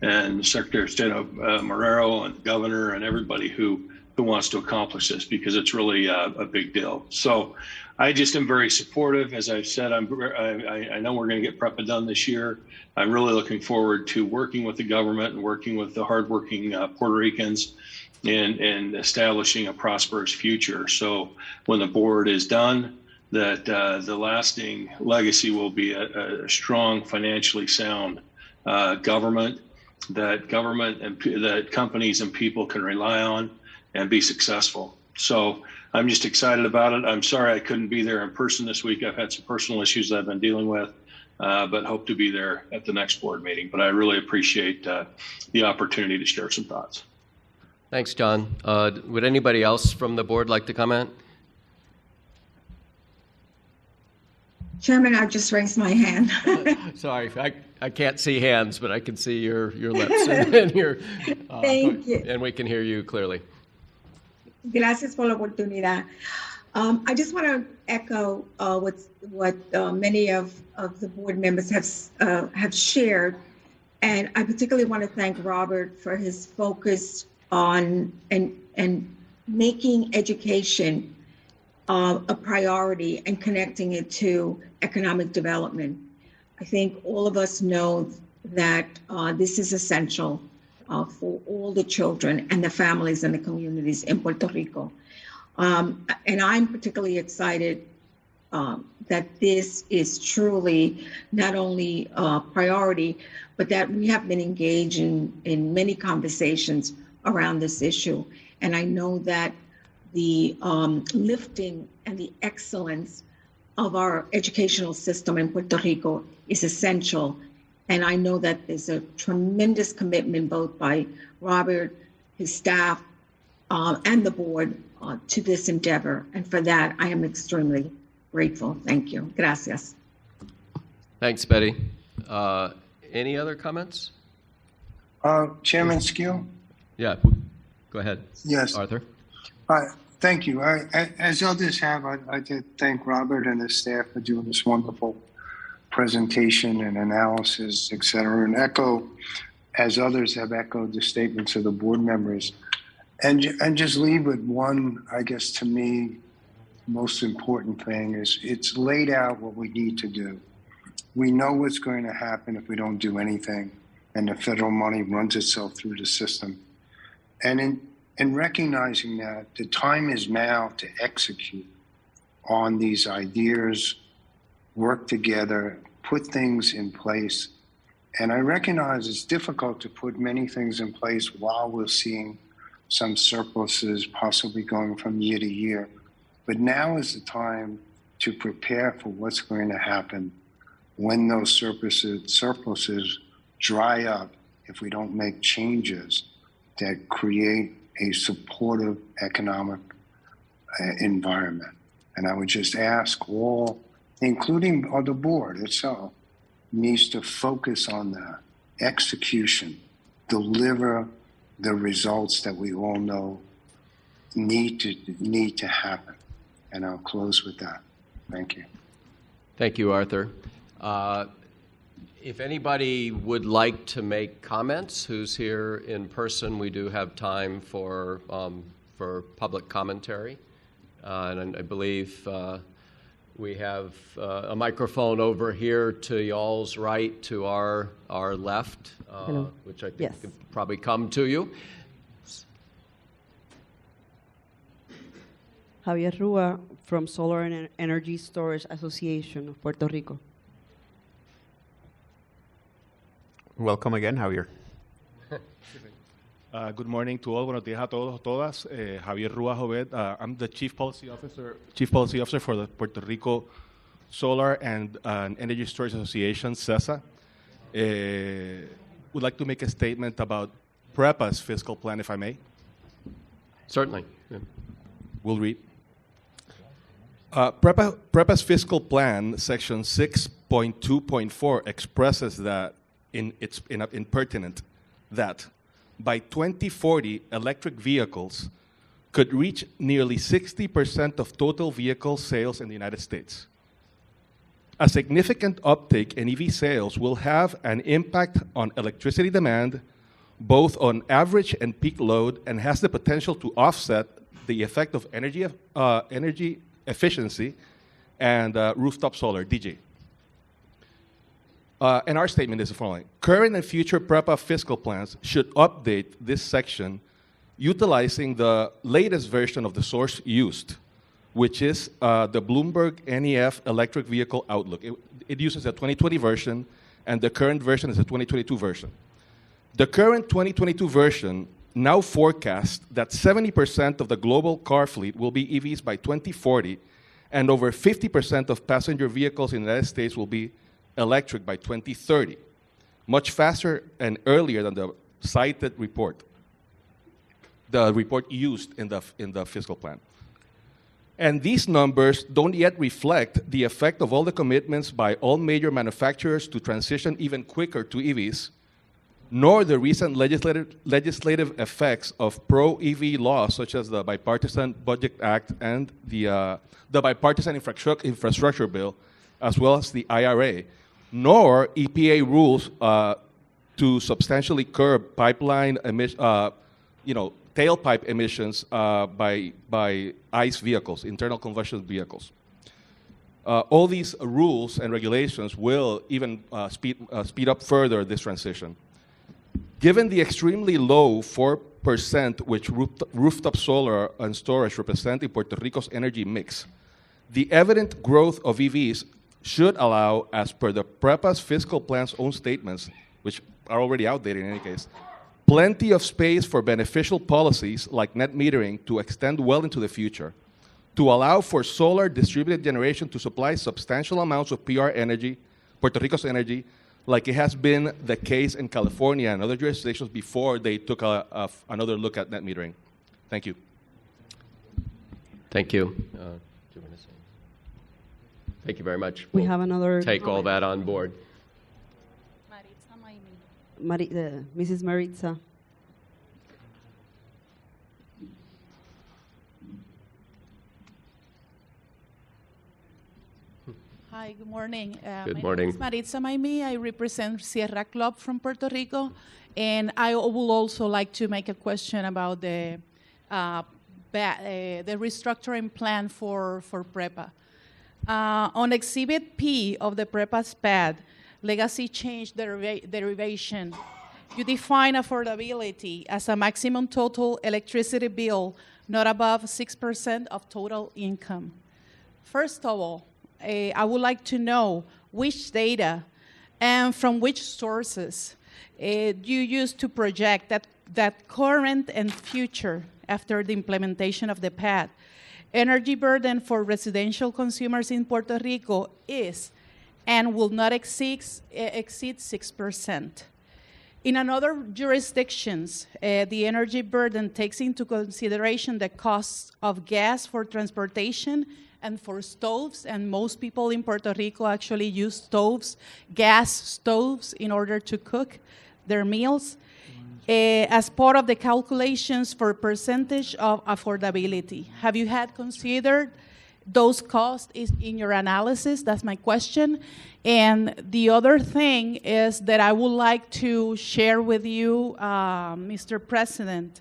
and Secretary of State Marrero and the governor and everybody who wants to accomplish this, because it's really a big deal. So I just am very supportive. As I've said, I know we're going to get PREPA done this year. I'm really looking forward to working with the government and working with the hardworking Puerto Ricans in establishing a prosperous future. So when the board is done, that the lasting legacy will be a strong, financially sound government that companies and people can rely on and be successful. So I'm just excited about it. I'm sorry I couldn't be there in person this week. I've had some personal issues that I've been dealing with, but hope to be there at the next board meeting. But I really appreciate the opportunity to share some thoughts. Thanks, John. Would anybody else from the board like to comment? Chairman, I just raised my hand. Sorry, I can't see hands, but I can see your lips and your. Thank you. And we can hear you clearly. Gracias por la oportunidad. I just want to echo what many of the board members have shared, and I particularly want to thank Robert for his focus on and making education a priority and connecting it to economic development. I think all of us know that this is essential for all the children and the families and the communities in Puerto Rico. And I'm particularly excited that this is truly not only a priority, but that we have been engaged in many conversations around this issue. And I know that the lifting and the excellence of our educational system in Puerto Rico is essential. And I know that there's a tremendous commitment both by Robert, his staff, and the board to this endeavor. And for that, I am extremely grateful. Thank you. Gracias. Thanks, Betty. Any other comments? Chairman Skill? Yeah, go ahead. Yes. Arthur? Thank you. As others have, I did thank Robert and his staff for doing this wonderful presentation and analysis, et cetera, and echo, as others have echoed, the statements of the board members. And just leave with one, I guess, to me, most important thing is it's laid out what we need to do. We know what's going to happen if we don't do anything, and the federal money runs itself through the system. And in recognizing that, the time is now to execute on these ideas, work together, put things in place. And I recognize it's difficult to put many things in place while we're seeing some surpluses possibly going from year to year. But now is the time to prepare for what's going to happen when those surpluses dry up if we don't make changes that create a supportive economic environment. And I would just ask all, including the board itself, needs to focus on the execution, deliver the results that we all know need to happen. And I'll close with that. Thank you. Thank you, Arthur. If anybody would like to make comments, who's here in person, we do have time for public commentary. And I believe we have a microphone over here to y'all's right, to our left, which I think could probably come to you. Javier Rua from Solar and Energy Storage Association of Puerto Rico. Welcome again, Javier. Good morning to all. Buenos días a todos, todas. Javier Rua Jovet. I'm the Chief Policy Officer for the Puerto Rico Solar and Energy Storage Association, CESA. Would like to make a statement about PREPA's fiscal plan, if I may. Certainly. Yeah. We'll read. PREPA's fiscal plan, section 6.2.4, expresses that in pertinent that by 2040, electric vehicles could reach nearly 60% of total vehicle sales in the United States. A significant uptake in EV sales will have an impact on electricity demand, both on average and peak load, and has the potential to offset the effect of energy efficiency and rooftop solar, DG. And our statement is the following. Current and future PREPA fiscal plans should update this section utilizing the latest version of the source used, which is the Bloomberg NEF Electric Vehicle Outlook. It uses a 2020 version, and the current version is a 2022 version. The current 2022 version now forecasts that 70% of the global car fleet will be EVs by 2040, and over 50% of passenger vehicles in the United States will be electric by 2030, much faster and earlier than the cited report, the report used in the fiscal plan. And these numbers don't yet reflect the effect of all the commitments by all major manufacturers to transition even quicker to EVs, nor the recent legislative effects of pro-EV laws such as the Bipartisan Budget Act and the Bipartisan Infrastructure Bill, as well as the IRA, nor EPA rules to substantially curb pipeline tailpipe emissions by ICE vehicles, internal combustion vehicles. All these rules and regulations will even speed up further this transition. Given the extremely low 4% which rooftop solar and storage represent in Puerto Rico's energy mix, the evident growth of EVs should allow, as per the PREPA's fiscal plan's own statements, which are already outdated in any case, plenty of space for beneficial policies like net metering to extend well into the future, to allow for solar distributed generation to supply substantial amounts of PR energy, Puerto Rico's energy, like it has been the case in California and other jurisdictions before they took another look at net metering. Thank you. Thank you. Thank you very much. We have another take all that on board. Mrs. Maritza. Hi, good morning. Good morning. My name is Maritza Maimi. I represent Sierra Club from Puerto Rico, and I would also like to make a question about the restructuring plan for PREPA. On Exhibit P of the PREPA's PAD, Legacy Change Derivation, you define affordability as a maximum total electricity bill not above 6% of total income. First of all, I would like to know which data and from which sources you use to project that current and future, after the implementation of the PAD, energy burden for residential consumers in Puerto Rico is and will not exceed 6%. In other jurisdictions, the energy burden takes into consideration the costs of gas for transportation and for stoves, and most people in Puerto Rico actually use stoves, gas stoves, in order to cook their meals, as part of the calculations for percentage of affordability. Have you had considered those costs in your analysis? That's my question. And the other thing is that I would like to share with you, Mr. President,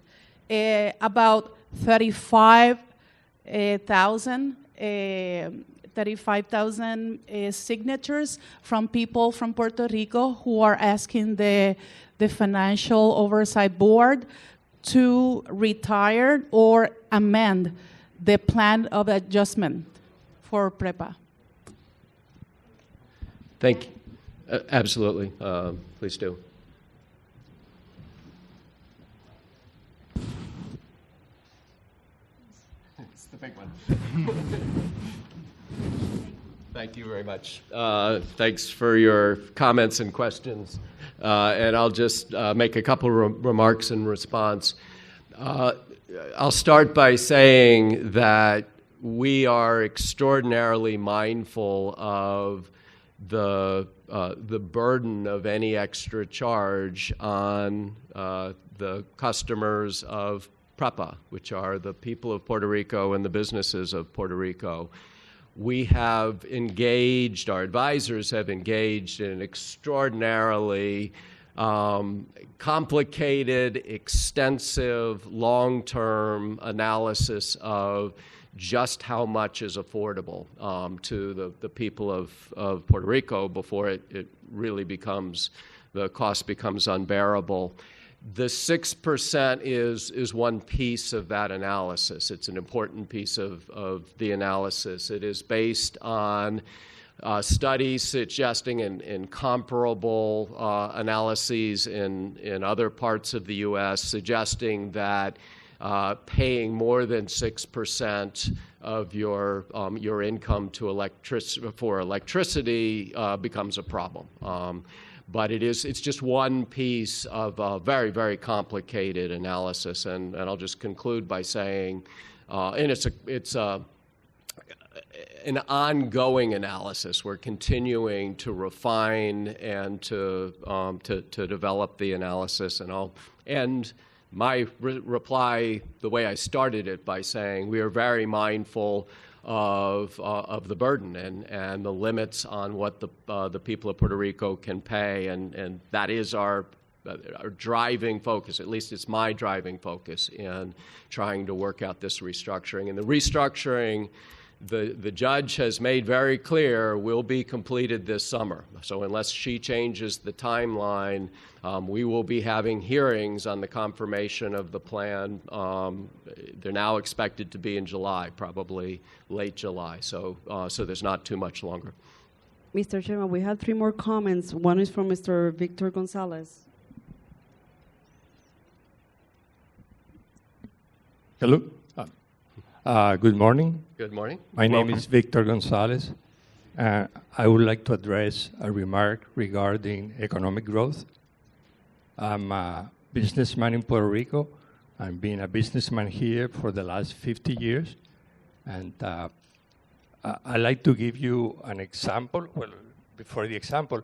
about 35,000 signatures from people from Puerto Rico who are asking the Financial Oversight Board to retire or amend the plan of adjustment for PREPA. Thank you. Absolutely. Please do. It's the big one. Thank you very much. Thanks for your comments and questions. And I'll just make a couple remarks in response. I'll start by saying that we are extraordinarily mindful of the burden of any extra charge on the customers of PREPA, which are the people of Puerto Rico and the businesses of Puerto Rico. We have engaged, our advisors have engaged in an extraordinarily complicated, extensive, long-term analysis of just how much is affordable to the people of Puerto Rico before it really becomes, the cost becomes unbearable. The 6% is one piece of that analysis. It's an important piece of the analysis. It is based on studies suggesting in comparable analyses in other parts of the U.S. suggesting that paying more than 6% of your income to electricity becomes a problem. But it's just one piece of a very, very complicated analysis, and I'll just conclude by saying, and it's an ongoing analysis. We're continuing to refine and to develop the analysis, and I'll end my reply the way I started it by saying we are very mindful of the burden and the limits on what the people of Puerto Rico can pay, and that is our driving focus. At least it's my driving focus in trying to work out this restructuring. And the restructuring, the judge has made very clear, will be completed this summer. So unless she changes the timeline, we will be having hearings on the confirmation of the plan. They're now expected to be in July, probably late July. So there's not too much longer. Mr. Chairman, we had 3 more comments. One is from Mr. Victor Gonzalez. Hello. Good morning. Good morning. My name is Victor Gonzalez. I would like to address a remark regarding economic growth. I'm a businessman in Puerto Rico. I've been a businessman here for the last 50 years. And I'd like to give you an example. Well, before the example,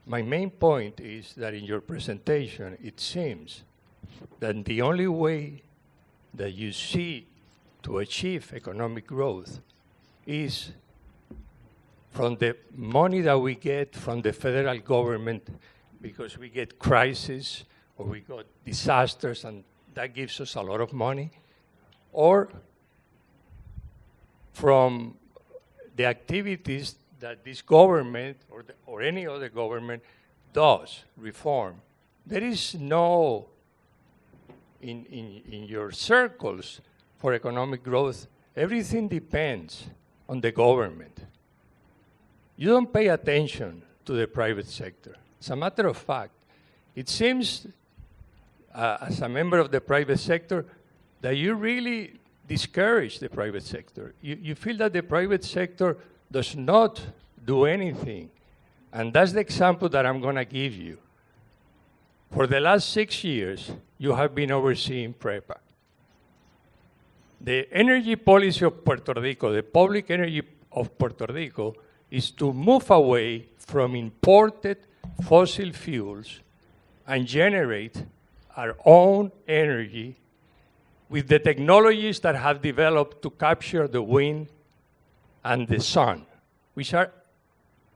my main point is that in your presentation, it seems that the only way that you see to achieve economic growth is from the money that we get from the federal government, because we get crises or we got disasters and that gives us a lot of money, or from the activities that this government or any other government does, reform. There is no, in your circles for economic growth, everything depends on the government. You don't pay attention to the private sector. As a matter of fact, it seems, as a member of the private sector, that you really discourage the private sector. You feel that the private sector does not do anything. And that's the example that I'm going to give you. For the last 6 years, you have been overseeing PREPA. The energy policy of Puerto Rico, the public energy of Puerto Rico, is to move away from imported fossil fuels and generate our own energy with the technologies that have developed to capture the wind and the sun, which are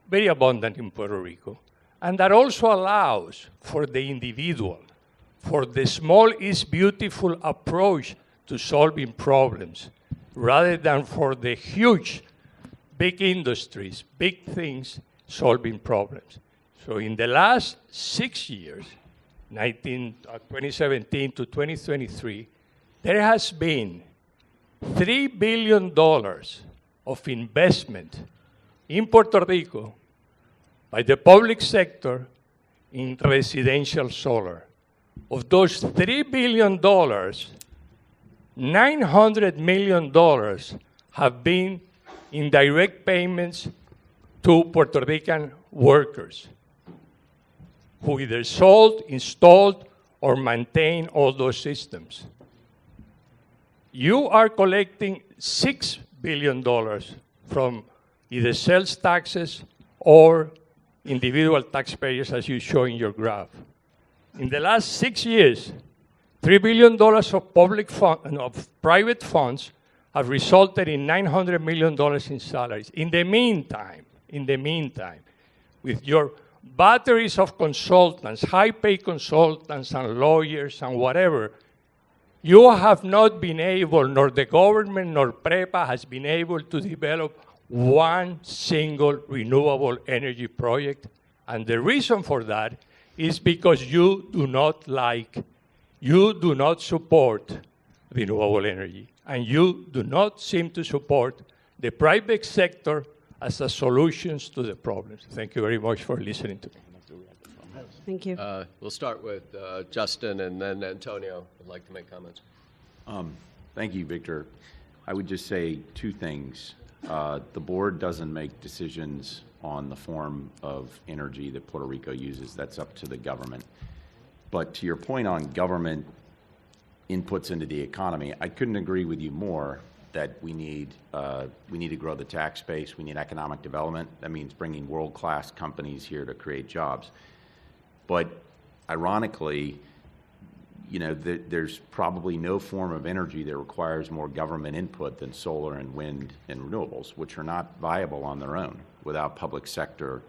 very abundant in Puerto Rico. And that also allows for the individual, for the small is beautiful approach to solving problems, rather than for the huge, big industries, big things, solving problems. So in the last 6 years, 2017 to 2023, there has been $3 billion of investment in Puerto Rico by the public sector in residential solar. Of those $3 billion, $900 million have been in direct payments to Puerto Rican workers who either sold, installed, or maintain all those systems. You are collecting $6 billion from either sales taxes or individual taxpayers, as you show in your graph. In the last 6 years, $3 billion of private funds have resulted in $900 million in salaries. In the meantime, with your batteries of consultants, high-paid consultants and lawyers and whatever, you have not been able, nor the government nor PREPA has been able to develop one single renewable energy project. And the reason for that is because you do not support renewable energy. And you do not seem to support the private sector as a solutions to the problems. Thank you very much for listening to me. Thank you. We'll start with Justin, and then Antonio would like to make comments. Thank you, Victor. I would just say two things. The board doesn't make decisions on the form of energy that Puerto Rico uses. That's up to the government. But to your point on government inputs into the economy, I couldn't agree with you more that we need to grow the tax base. We need economic development. That means bringing world-class companies here to create jobs. But ironically, there's probably no form of energy that requires more government input than solar and wind and renewables, which are not viable on their own without public sector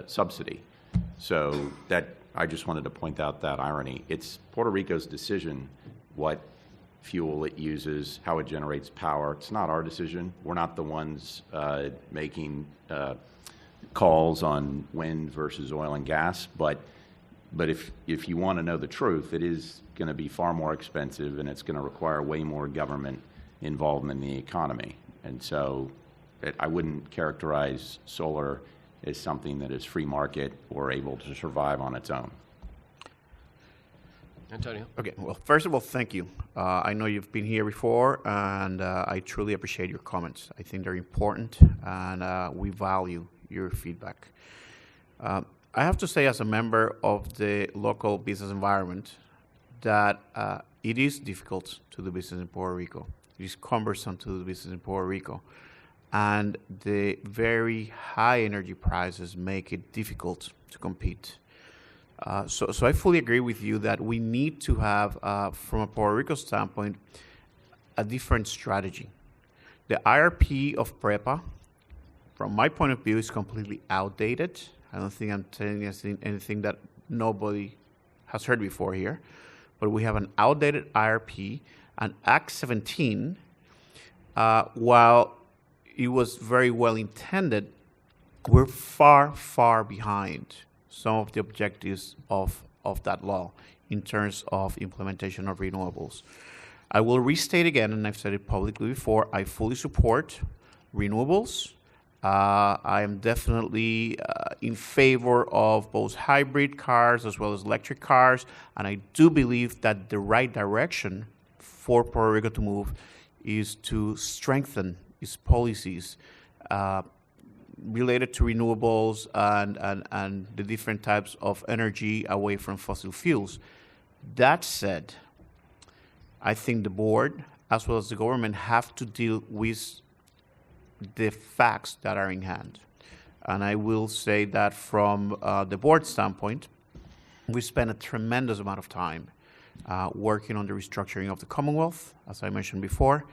subsidy. So I just wanted to point out that irony. It's Puerto Rico's decision what fuel it uses, how it generates power. It's not our decision. We're not the ones making calls on wind versus oil and gas. But if you want to know the truth, it is going to be far more expensive, and it's going to require way more government involvement in the economy. And so I wouldn't characterize solar as something that is free market or able to survive on its own. Antonio? Okay, well, first of all, thank you. I know you've been here before, and I truly appreciate your comments. I think they're important, and we value your feedback. I have to say, as a member of the local business environment, that it is difficult to do business in Puerto Rico. It is cumbersome to do business in Puerto Rico. And the very high energy prices make it difficult to compete. So I fully agree with you that we need to have, from a Puerto Rico standpoint, a different strategy. The IRP of PREPA, from my point of view, is completely outdated. I don't think I'm telling you anything that nobody has heard before here. But we have an outdated IRP, and Act 17, while it was very well intended, we're far, far behind some of the objectives of that law in terms of implementation of renewables. I will restate again, and I've said it publicly before, I fully support renewables. I am definitely in favor of both hybrid cars as well as electric cars, and I do believe that the right direction for Puerto Rico to move is to strengthen its policies related to renewables and the different types of energy away from fossil fuels. That said, I think the board, as well as the government, have to deal with the facts that are in hand. And I will say that from the board standpoint, we spent a tremendous amount of time working on the restructuring of the Commonwealth, as I mentioned before.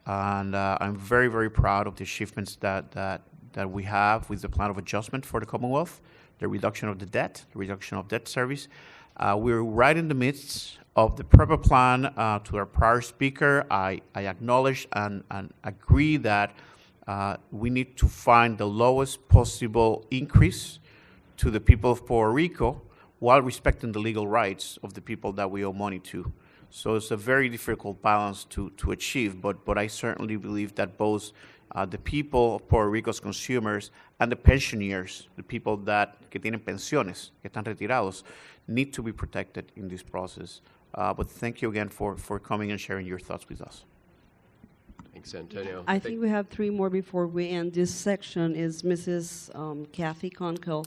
And I'm very, very proud of the achievements that we have with the plan of adjustment for the Commonwealth, the reduction of the debt, the reduction of debt service. We're right in the midst of the PREPA plan. To our prior speaker, I acknowledge and agree that we need to find the lowest possible increase to the people of Puerto Rico while respecting the legal rights of the people that we owe money to. So it's a very difficult balance to achieve, but I certainly believe that both the people of Puerto Rico's consumers and the pensioners, the people que tienen pensiones, que están retirados, need to be protected in this process. But thank you again for coming and sharing your thoughts with us. Thanks, Antonio. I think we have three more before we end this section. Is Mrs. Kathy Conkle.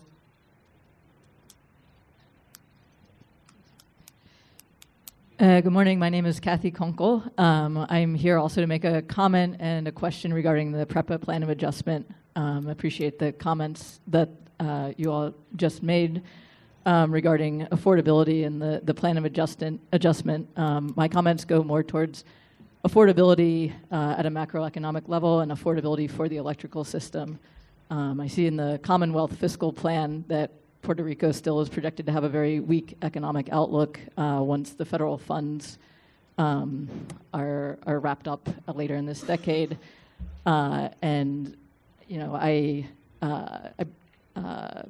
Good morning. My name is Kathy Kunkel. I'm here also to make a comment and a question regarding the PREPA plan of adjustment. Appreciate the comments that you all just made regarding affordability and the plan of adjustment. My comments go more towards affordability at a macroeconomic level and affordability for the electrical system. I see in the Commonwealth fiscal plan that Puerto Rico still is projected to have a very weak economic outlook once the federal funds are wrapped up later in this decade. And I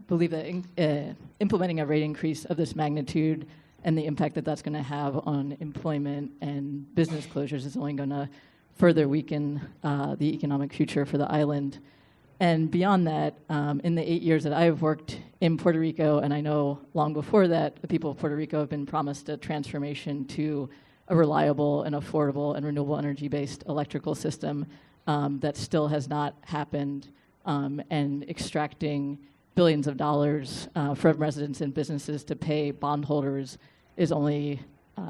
believe that implementing a rate increase of this magnitude and the impact that that's going to have on employment and business closures is only going to further weaken the economic future for the island. And beyond that, in the 8 years that I've worked in Puerto Rico, and I know long before that, the people of Puerto Rico have been promised a transformation to a reliable and affordable and renewable energy-based electrical system that still has not happened, and extracting billions of dollars from residents and businesses to pay bondholders is only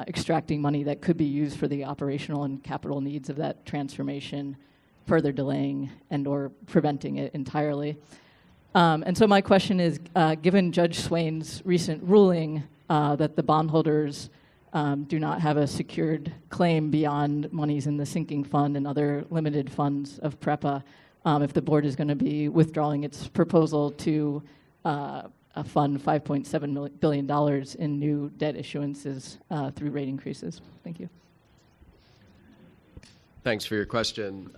extracting money that could be used for the operational and capital needs of that transformation, further delaying and or preventing it entirely. And so my question is, given Judge Swain's recent ruling that the bondholders do not have a secured claim beyond monies in the sinking fund and other limited funds of PREPA, if the board is going to be withdrawing its proposal to fund $5.7 billion in new debt issuances through rate increases. Thank you. Thanks for your question.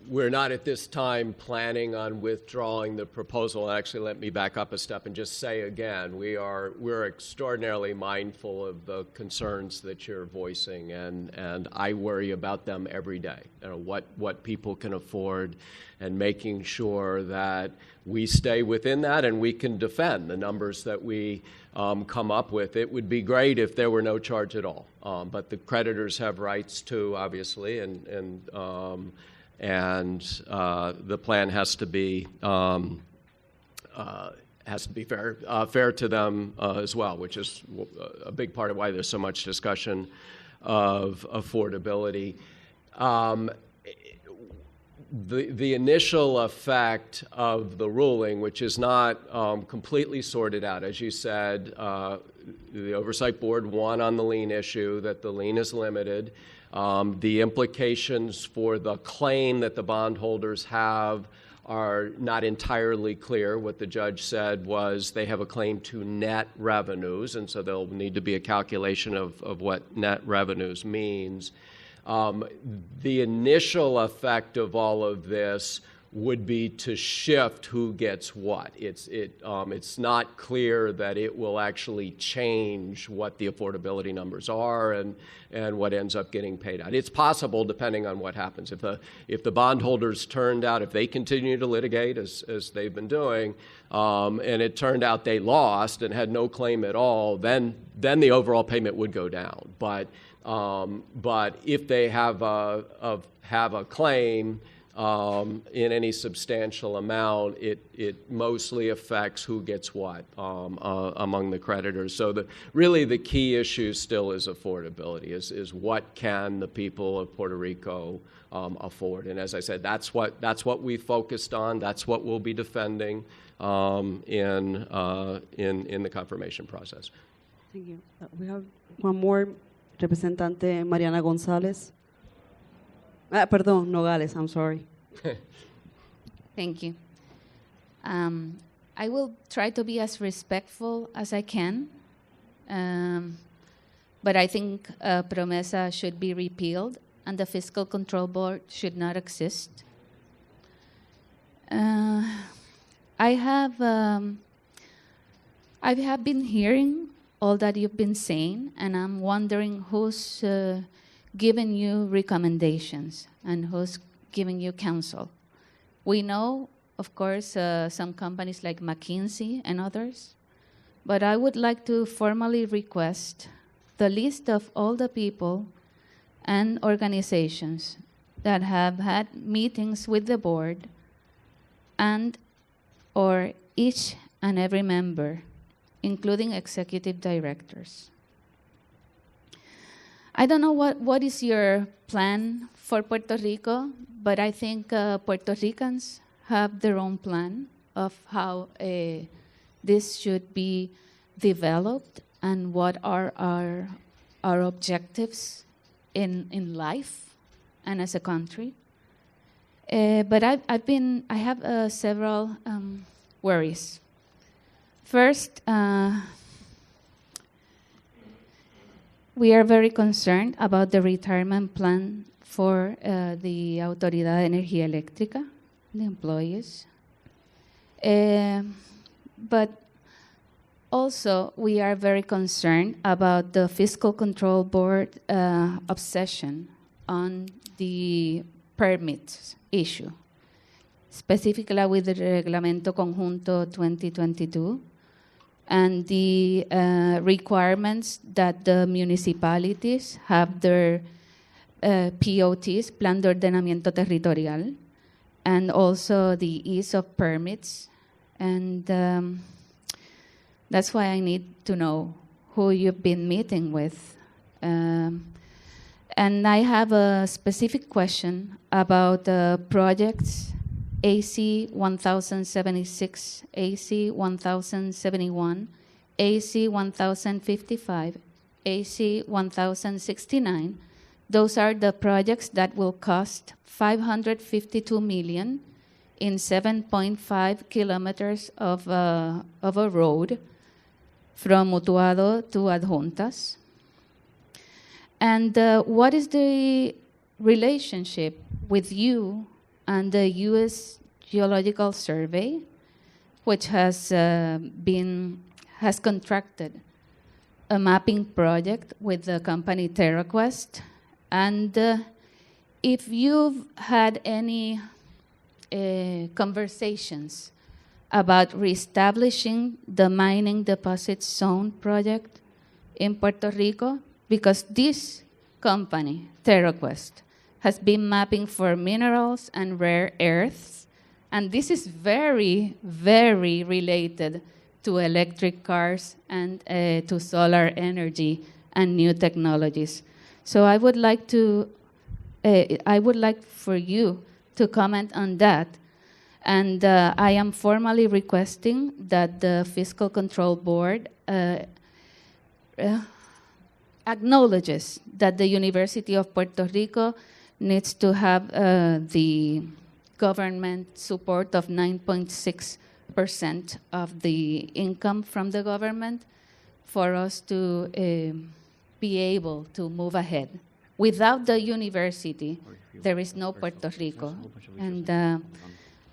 We're not at this time planning on withdrawing the proposal. Actually, let me back up a step and just say again, we're extraordinarily mindful of the concerns that you're voicing, and I worry about them every day. What people can afford, and making sure that we stay within that and we can defend the numbers that we come up with. It would be great if there were no charge at all, but the creditors have rights too, obviously, and the plan has to be fair to them as well, which is a big part of why there's so much discussion of affordability. The initial effect of the ruling, which is not completely sorted out, as you said, the Oversight Board won on the lien issue, that the lien is limited. The implications for the claim that the bondholders have are not entirely clear. What the judge said was they have a claim to net revenues, and so there'll need to be a calculation of what net revenues means. The initial effect of all of this would be to shift who gets what. It's not clear that it will actually change what the affordability numbers are and what ends up getting paid out. It's possible depending on what happens. If the bondholders turned out, if they continue to litigate as they've been doing, and it turned out they lost and had no claim at all, then the overall payment would go down. But if they have a claim in any substantial amount, it mostly affects who gets what among the creditors. So really the key issue still is affordability, is what can the people of Puerto Rico afford. And as I said, that's what we focused on. That's what we'll be defending in the confirmation process. Thank you. We have one more, Representante Mariana Gonzalez. Perdón, Nogales, I'm sorry. Thank you. I will try to be as respectful as I can, but I think PROMESA should be repealed and the Fiscal Control Board should not exist. I have been hearing all that you've been saying, and I'm wondering who's giving you recommendations and who's giving you counsel. We know, of course, some companies like McKinsey and others, but I would like to formally request the list of all the people and organizations that have had meetings with the board and or each and every member, including executive directors. I don't know what is your plan for Puerto Rico, but I think Puerto Ricans have their own plan of how this should be developed and what are our objectives in life and as a country. But I have several worries. First, we are very concerned about the retirement plan for the Autoridad de Energía Eléctrica, the employees. But also, we are very concerned about the Fiscal Control Board obsession on the permits issue, specifically with the Reglamento Conjunto 2022, and the requirements that the municipalities have their POTs, Plan de Ordenamiento Territorial, and also the ease of permits. And that's why I need to know who you've been meeting with. And I have a specific question about the projects AC 1076, AC 1071, AC 1055, AC 1069. Those are the projects that will cost $552 million in 7.5 kilometers of a road from Utuado to Adjuntas. And what is the relationship with you and the U.S. Geological Survey, which has contracted a mapping project with the company TerraQuest? And if you've had any conversations about reestablishing the mining deposit zone project in Puerto Rico, because this company, TerraQuest, has been mapping for minerals and rare earths, and this is very, very related to electric cars and to solar energy and new technologies. So I would like for you to comment on that. And I am formally requesting that the Fiscal Control Board acknowledges that the University of Puerto Rico needs to have the government support of 9.6% of the income from the government for us to be able to move ahead. Without the university, there is no Puerto Rico. And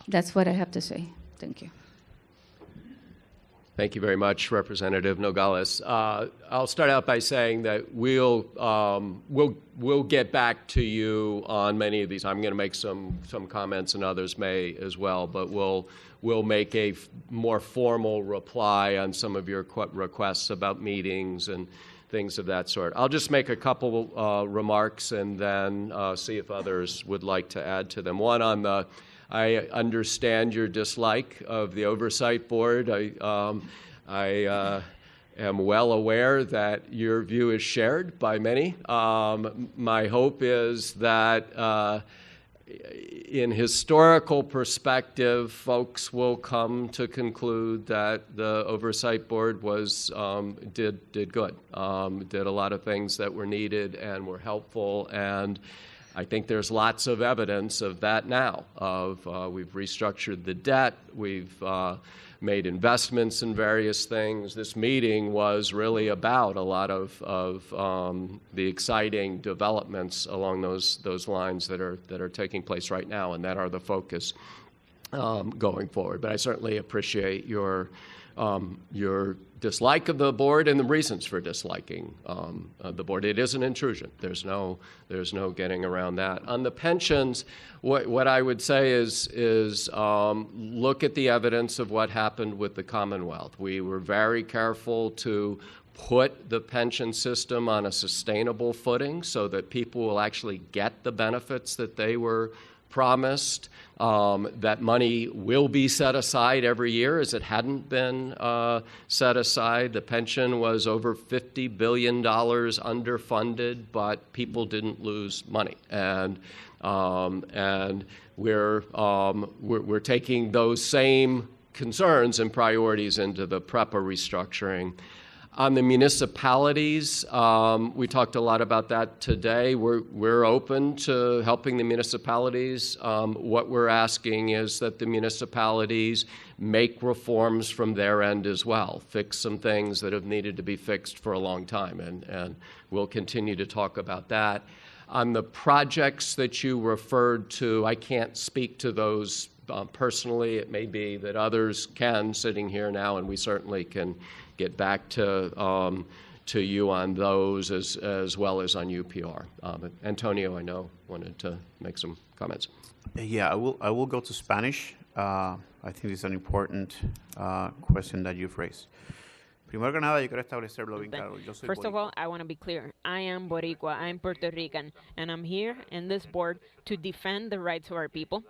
That's what I have to say. Thank you. Thank you very much, Representative Nogales. I'll start out by saying that we'll get back to you on many of these. I'm going to make some comments, and others may as well. But we'll make a more formal reply on some of your requests about meetings and things of that sort. I'll just make a couple remarks and then see if others would like to add to them. One on the. I understand your dislike of the Oversight Board. I am well aware that your view is shared by many. My hope is that in historical perspective, folks will come to conclude that the Oversight Board was did good, did a lot of things that were needed and were helpful, and I think there's lots of evidence of that now. We've restructured the debt, we've made investments in various things. This meeting was really about a lot of the exciting developments along those lines that are taking place right now, and that are the focus going forward. But I certainly appreciate your dislike of the board and the reasons for disliking the board. It is an intrusion. There's no getting around that. On the pensions, what I would say is look at the evidence of what happened with the Commonwealth. We were very careful to put the pension system on a sustainable footing so that people will actually get the benefits that they were promised. That money will be set aside every year, as it hadn't been set aside. The pension was over $50 billion underfunded, but people didn't lose money. And we're taking those same concerns and priorities into the PREPA restructuring. On the municipalities, we talked a lot about that today. We're open to helping the municipalities. What we're asking is that the municipalities make reforms from their end as well, fix some things that have needed to be fixed for a long time, and we'll continue to talk about that. On the projects that you referred to, I can't speak to those personally. It may be that others can, sitting here now, and we certainly can get back to you on those as well as on UPR. Antonio, I know, wanted to make some comments. Yeah, I will go to Spanish. I think it's an important question that you've raised. Primero que nada, yo quiero establecerlo bien claro. Yo soy First of all, I want to be clear. I am Boricua, I'm Puerto Rican, and I'm here in this board to defend the rights of our people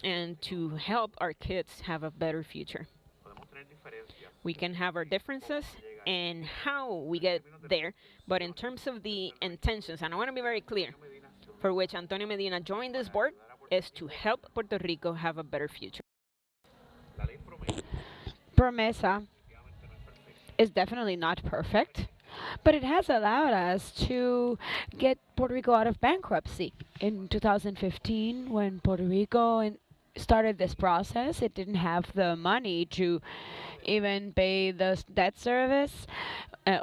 and to help our kids have a better future. We can have our differences and how we get there, but in terms of the intentions, and I want to be very clear, for which Antonio Medina joined this board, is to help Puerto Rico have a better future. Promesa is definitely not perfect, but it has allowed us to get Puerto Rico out of bankruptcy. In 2015, when Puerto Rico started this process, it didn't have the money to even pay the debt service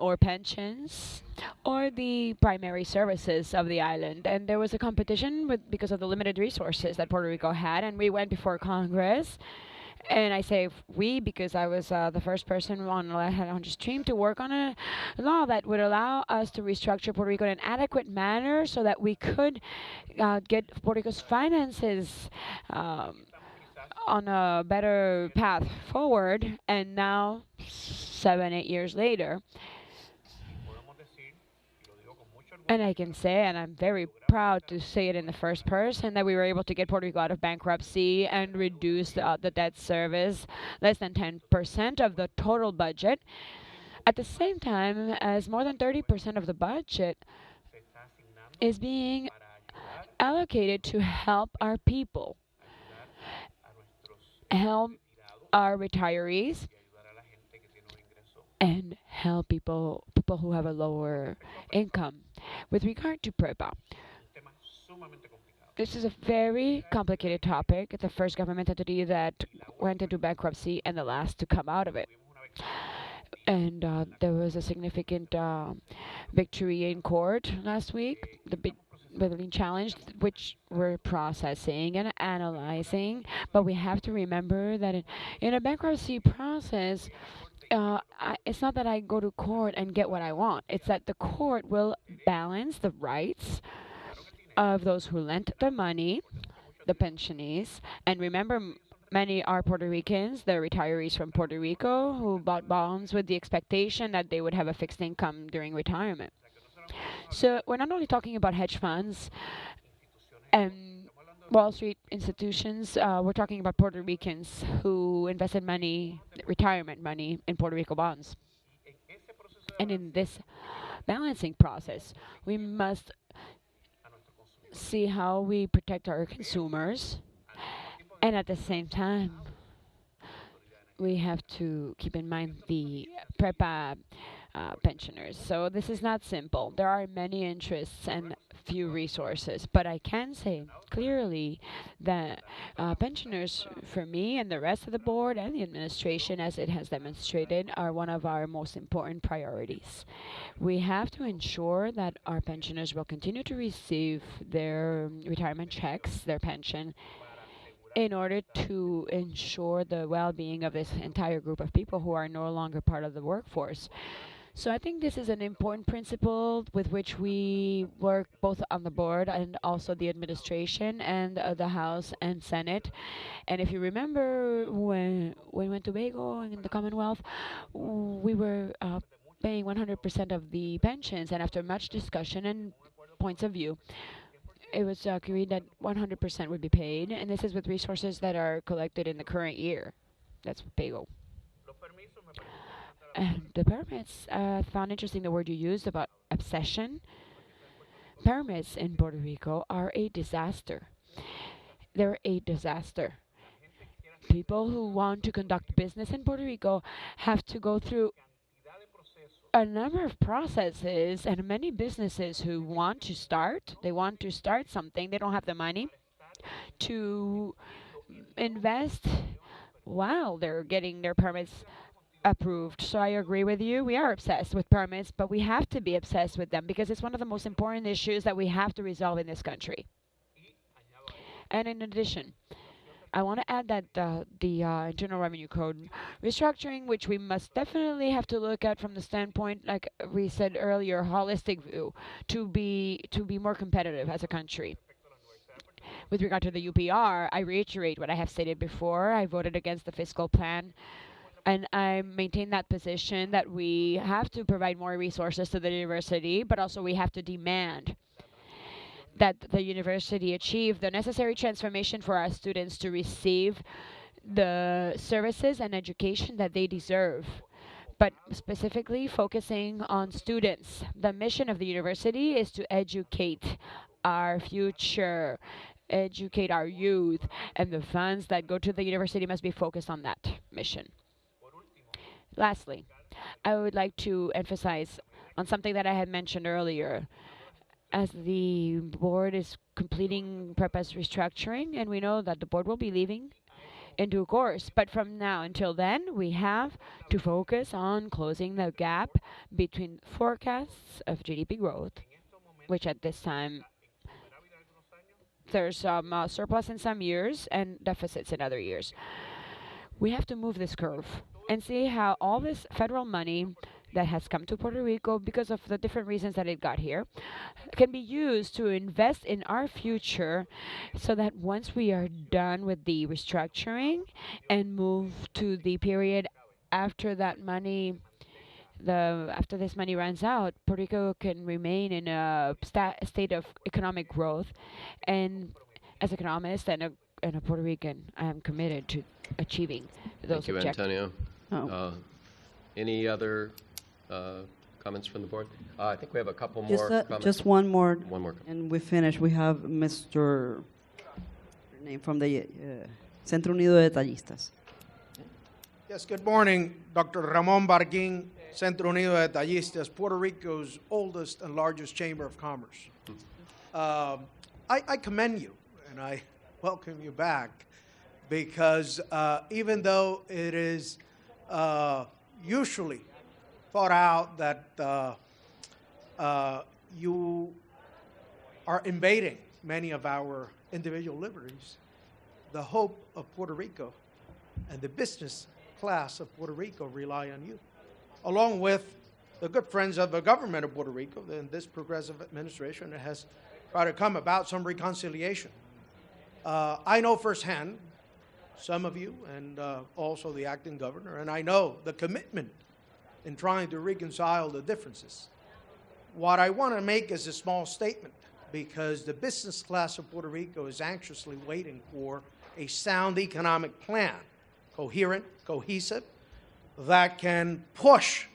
or pensions or the primary services of the island. And there was a competition because of the limited resources that Puerto Rico had, and we went before Congress. And I say we because I was the first person on the stream to work on a law that would allow us to restructure Puerto Rico in an adequate manner so that we could get Puerto Rico's finances on a better path forward. And now, 7-8 years later, and I can say, and I'm very proud to say it in the first person, that we were able to get Puerto Rico out of bankruptcy and reduce the debt service less than 10% of the total budget. At the same time, as more than 30% of the budget is being allocated to help our people, help our retirees, and help people who have a lower income. With regard to PREPA, this is a very complicated topic. It's the first government entity that went into bankruptcy and the last to come out of it. And there was a significant victory in court last week. with being challenged, which we're processing and analyzing. But we have to remember that in a bankruptcy process, it's not that I go to court and get what I want. It's that the court will balance the rights of those who lent the money, the pensionees, and remember, many are Puerto Ricans, the retirees from Puerto Rico, who bought bonds with the expectation that they would have a fixed income during retirement. So we're not only talking about hedge funds and Wall Street institutions, we're talking about Puerto Ricans who invested money, retirement money, in Puerto Rico bonds. And in this balancing process, we must see how we protect our consumers, and at the same time, we have to keep in mind the PREPA pensioners. So this is not simple. There are many interests and few resources, but I can say clearly that pensioners, for me and the rest of the board and the administration, as it has demonstrated, are one of our most important priorities. We have to ensure that our pensioners will continue to receive their retirement checks, their pension, in order to ensure the well-being of this entire group of people who are no longer part of the workforce. So I think this is an important principle with which we work both on the board and also the administration and the House and Senate. And if you remember, when we went to Tobago in the Commonwealth, we were paying 100% of the pensions, and after much discussion and points of view, it was agreed that 100% would be paid, and this is with resources that are collected in the current year. That's Pago. And the permits, found interesting the word you used about obsession. Permits in Puerto Rico are a disaster. They're a disaster. People who want to conduct business in Puerto Rico have to go through a number of processes, and many businesses who want to start, something, they don't have the money to invest while they're getting their permits approved. So I agree with you. We are obsessed with permits, but we have to be obsessed with them because it's one of the most important issues that we have to resolve in this country. And in addition, I want to add that the Internal Revenue Code restructuring, which we must definitely have to look at from the standpoint, like we said earlier, holistic view, to be more competitive as a country. With regard to the UPR, I reiterate what I have stated before. I voted against the fiscal plan, and I maintain that position that we have to provide more resources to the university, but also we have to demand that the university achieve the necessary transformation for our students to receive the services and education that they deserve, but specifically focusing on students. The mission of the university is to educate our future, educate our youth, and the funds that go to the university must be focused on that mission. Lastly, I would like to emphasize on something that I had mentioned earlier. As the board is completing PREPA's restructuring, and we know that the board will be leaving in due course, but from now until then, we have to focus on closing the gap between forecasts of GDP growth, which at this time, there's some surplus in some years and deficits in other years. We have to move this curve and see how all this federal money that has come to Puerto Rico because of the different reasons that it got here can be used to invest in our future, so that once we are done with the restructuring and move to the period after that money, after this money runs out, Puerto Rico can remain in a state of economic growth. And as an economist and a Puerto Rican, I am committed to achieving those objectives. Thank you, Antonio. Any other comments from the board? I think we have a couple more comments. Just one more. One more. And we finish. We have Mr. name from the Centro Unido de Detallistas. Yes, good morning. Dr. Ramon Barguin, Centro Unido de Detallistas, Puerto Rico's oldest and largest chamber of commerce. I commend you, and I welcome you back, because even though it is usually thought out that you are invading many of our individual liberties, the hope of Puerto Rico and the business class of Puerto Rico rely on you, along with the good friends of the government of Puerto Rico and this progressive administration that has tried to come about some reconciliation. I know firsthand some of you and also the acting governor, and I know the commitment in trying to reconcile the differences. What I want to make is a small statement, because the business class of Puerto Rico is anxiously waiting for a sound economic plan, coherent, cohesive, that can push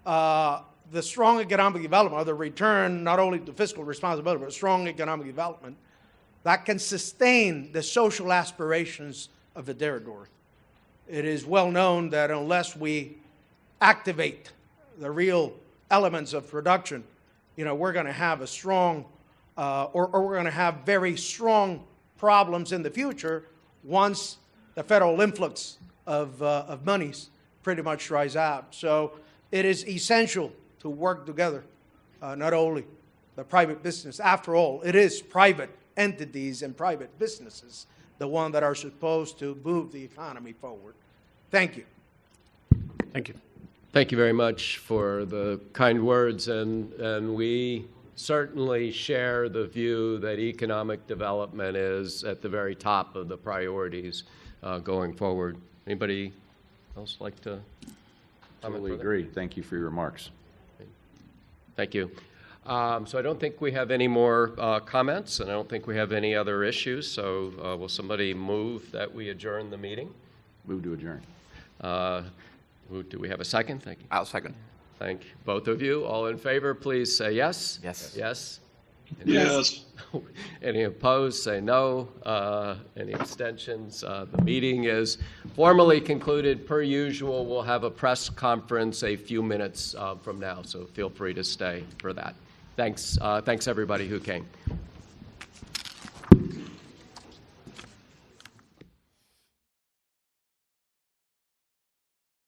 the strong economic development, or the return not only to fiscal responsibility, but strong economic development that can sustain the social aspirations of the territory. It is well known that unless we activate the real elements of production, we're going to have a strong, or we're going to have very strong problems in the future once the federal influx of monies pretty much dries out. So it is essential to work together, not only the private business. After all, it is private entities and private businesses, the one that are supposed to move the economy forward. Thank you. Thank you. Thank you very much for the kind words, and we certainly share the view that economic development is at the very top of the priorities going forward. Anybody else like to comment Totally further? agree. Thank you for your remarks. Thank you. So I don't think we have any more comments, and I don't think we have any other issues. So will somebody move that we adjourn the meeting? Move to adjourn. Do we have a second? Thank you. I'll second. Thank both of you. All in favor, please say yes. Yes. Yes. Yes. Any opposed, say no. Any abstentions? The meeting is formally concluded. Per usual, we'll have a press conference a few minutes from now, so feel free to stay for that. Thanks, everybody who came.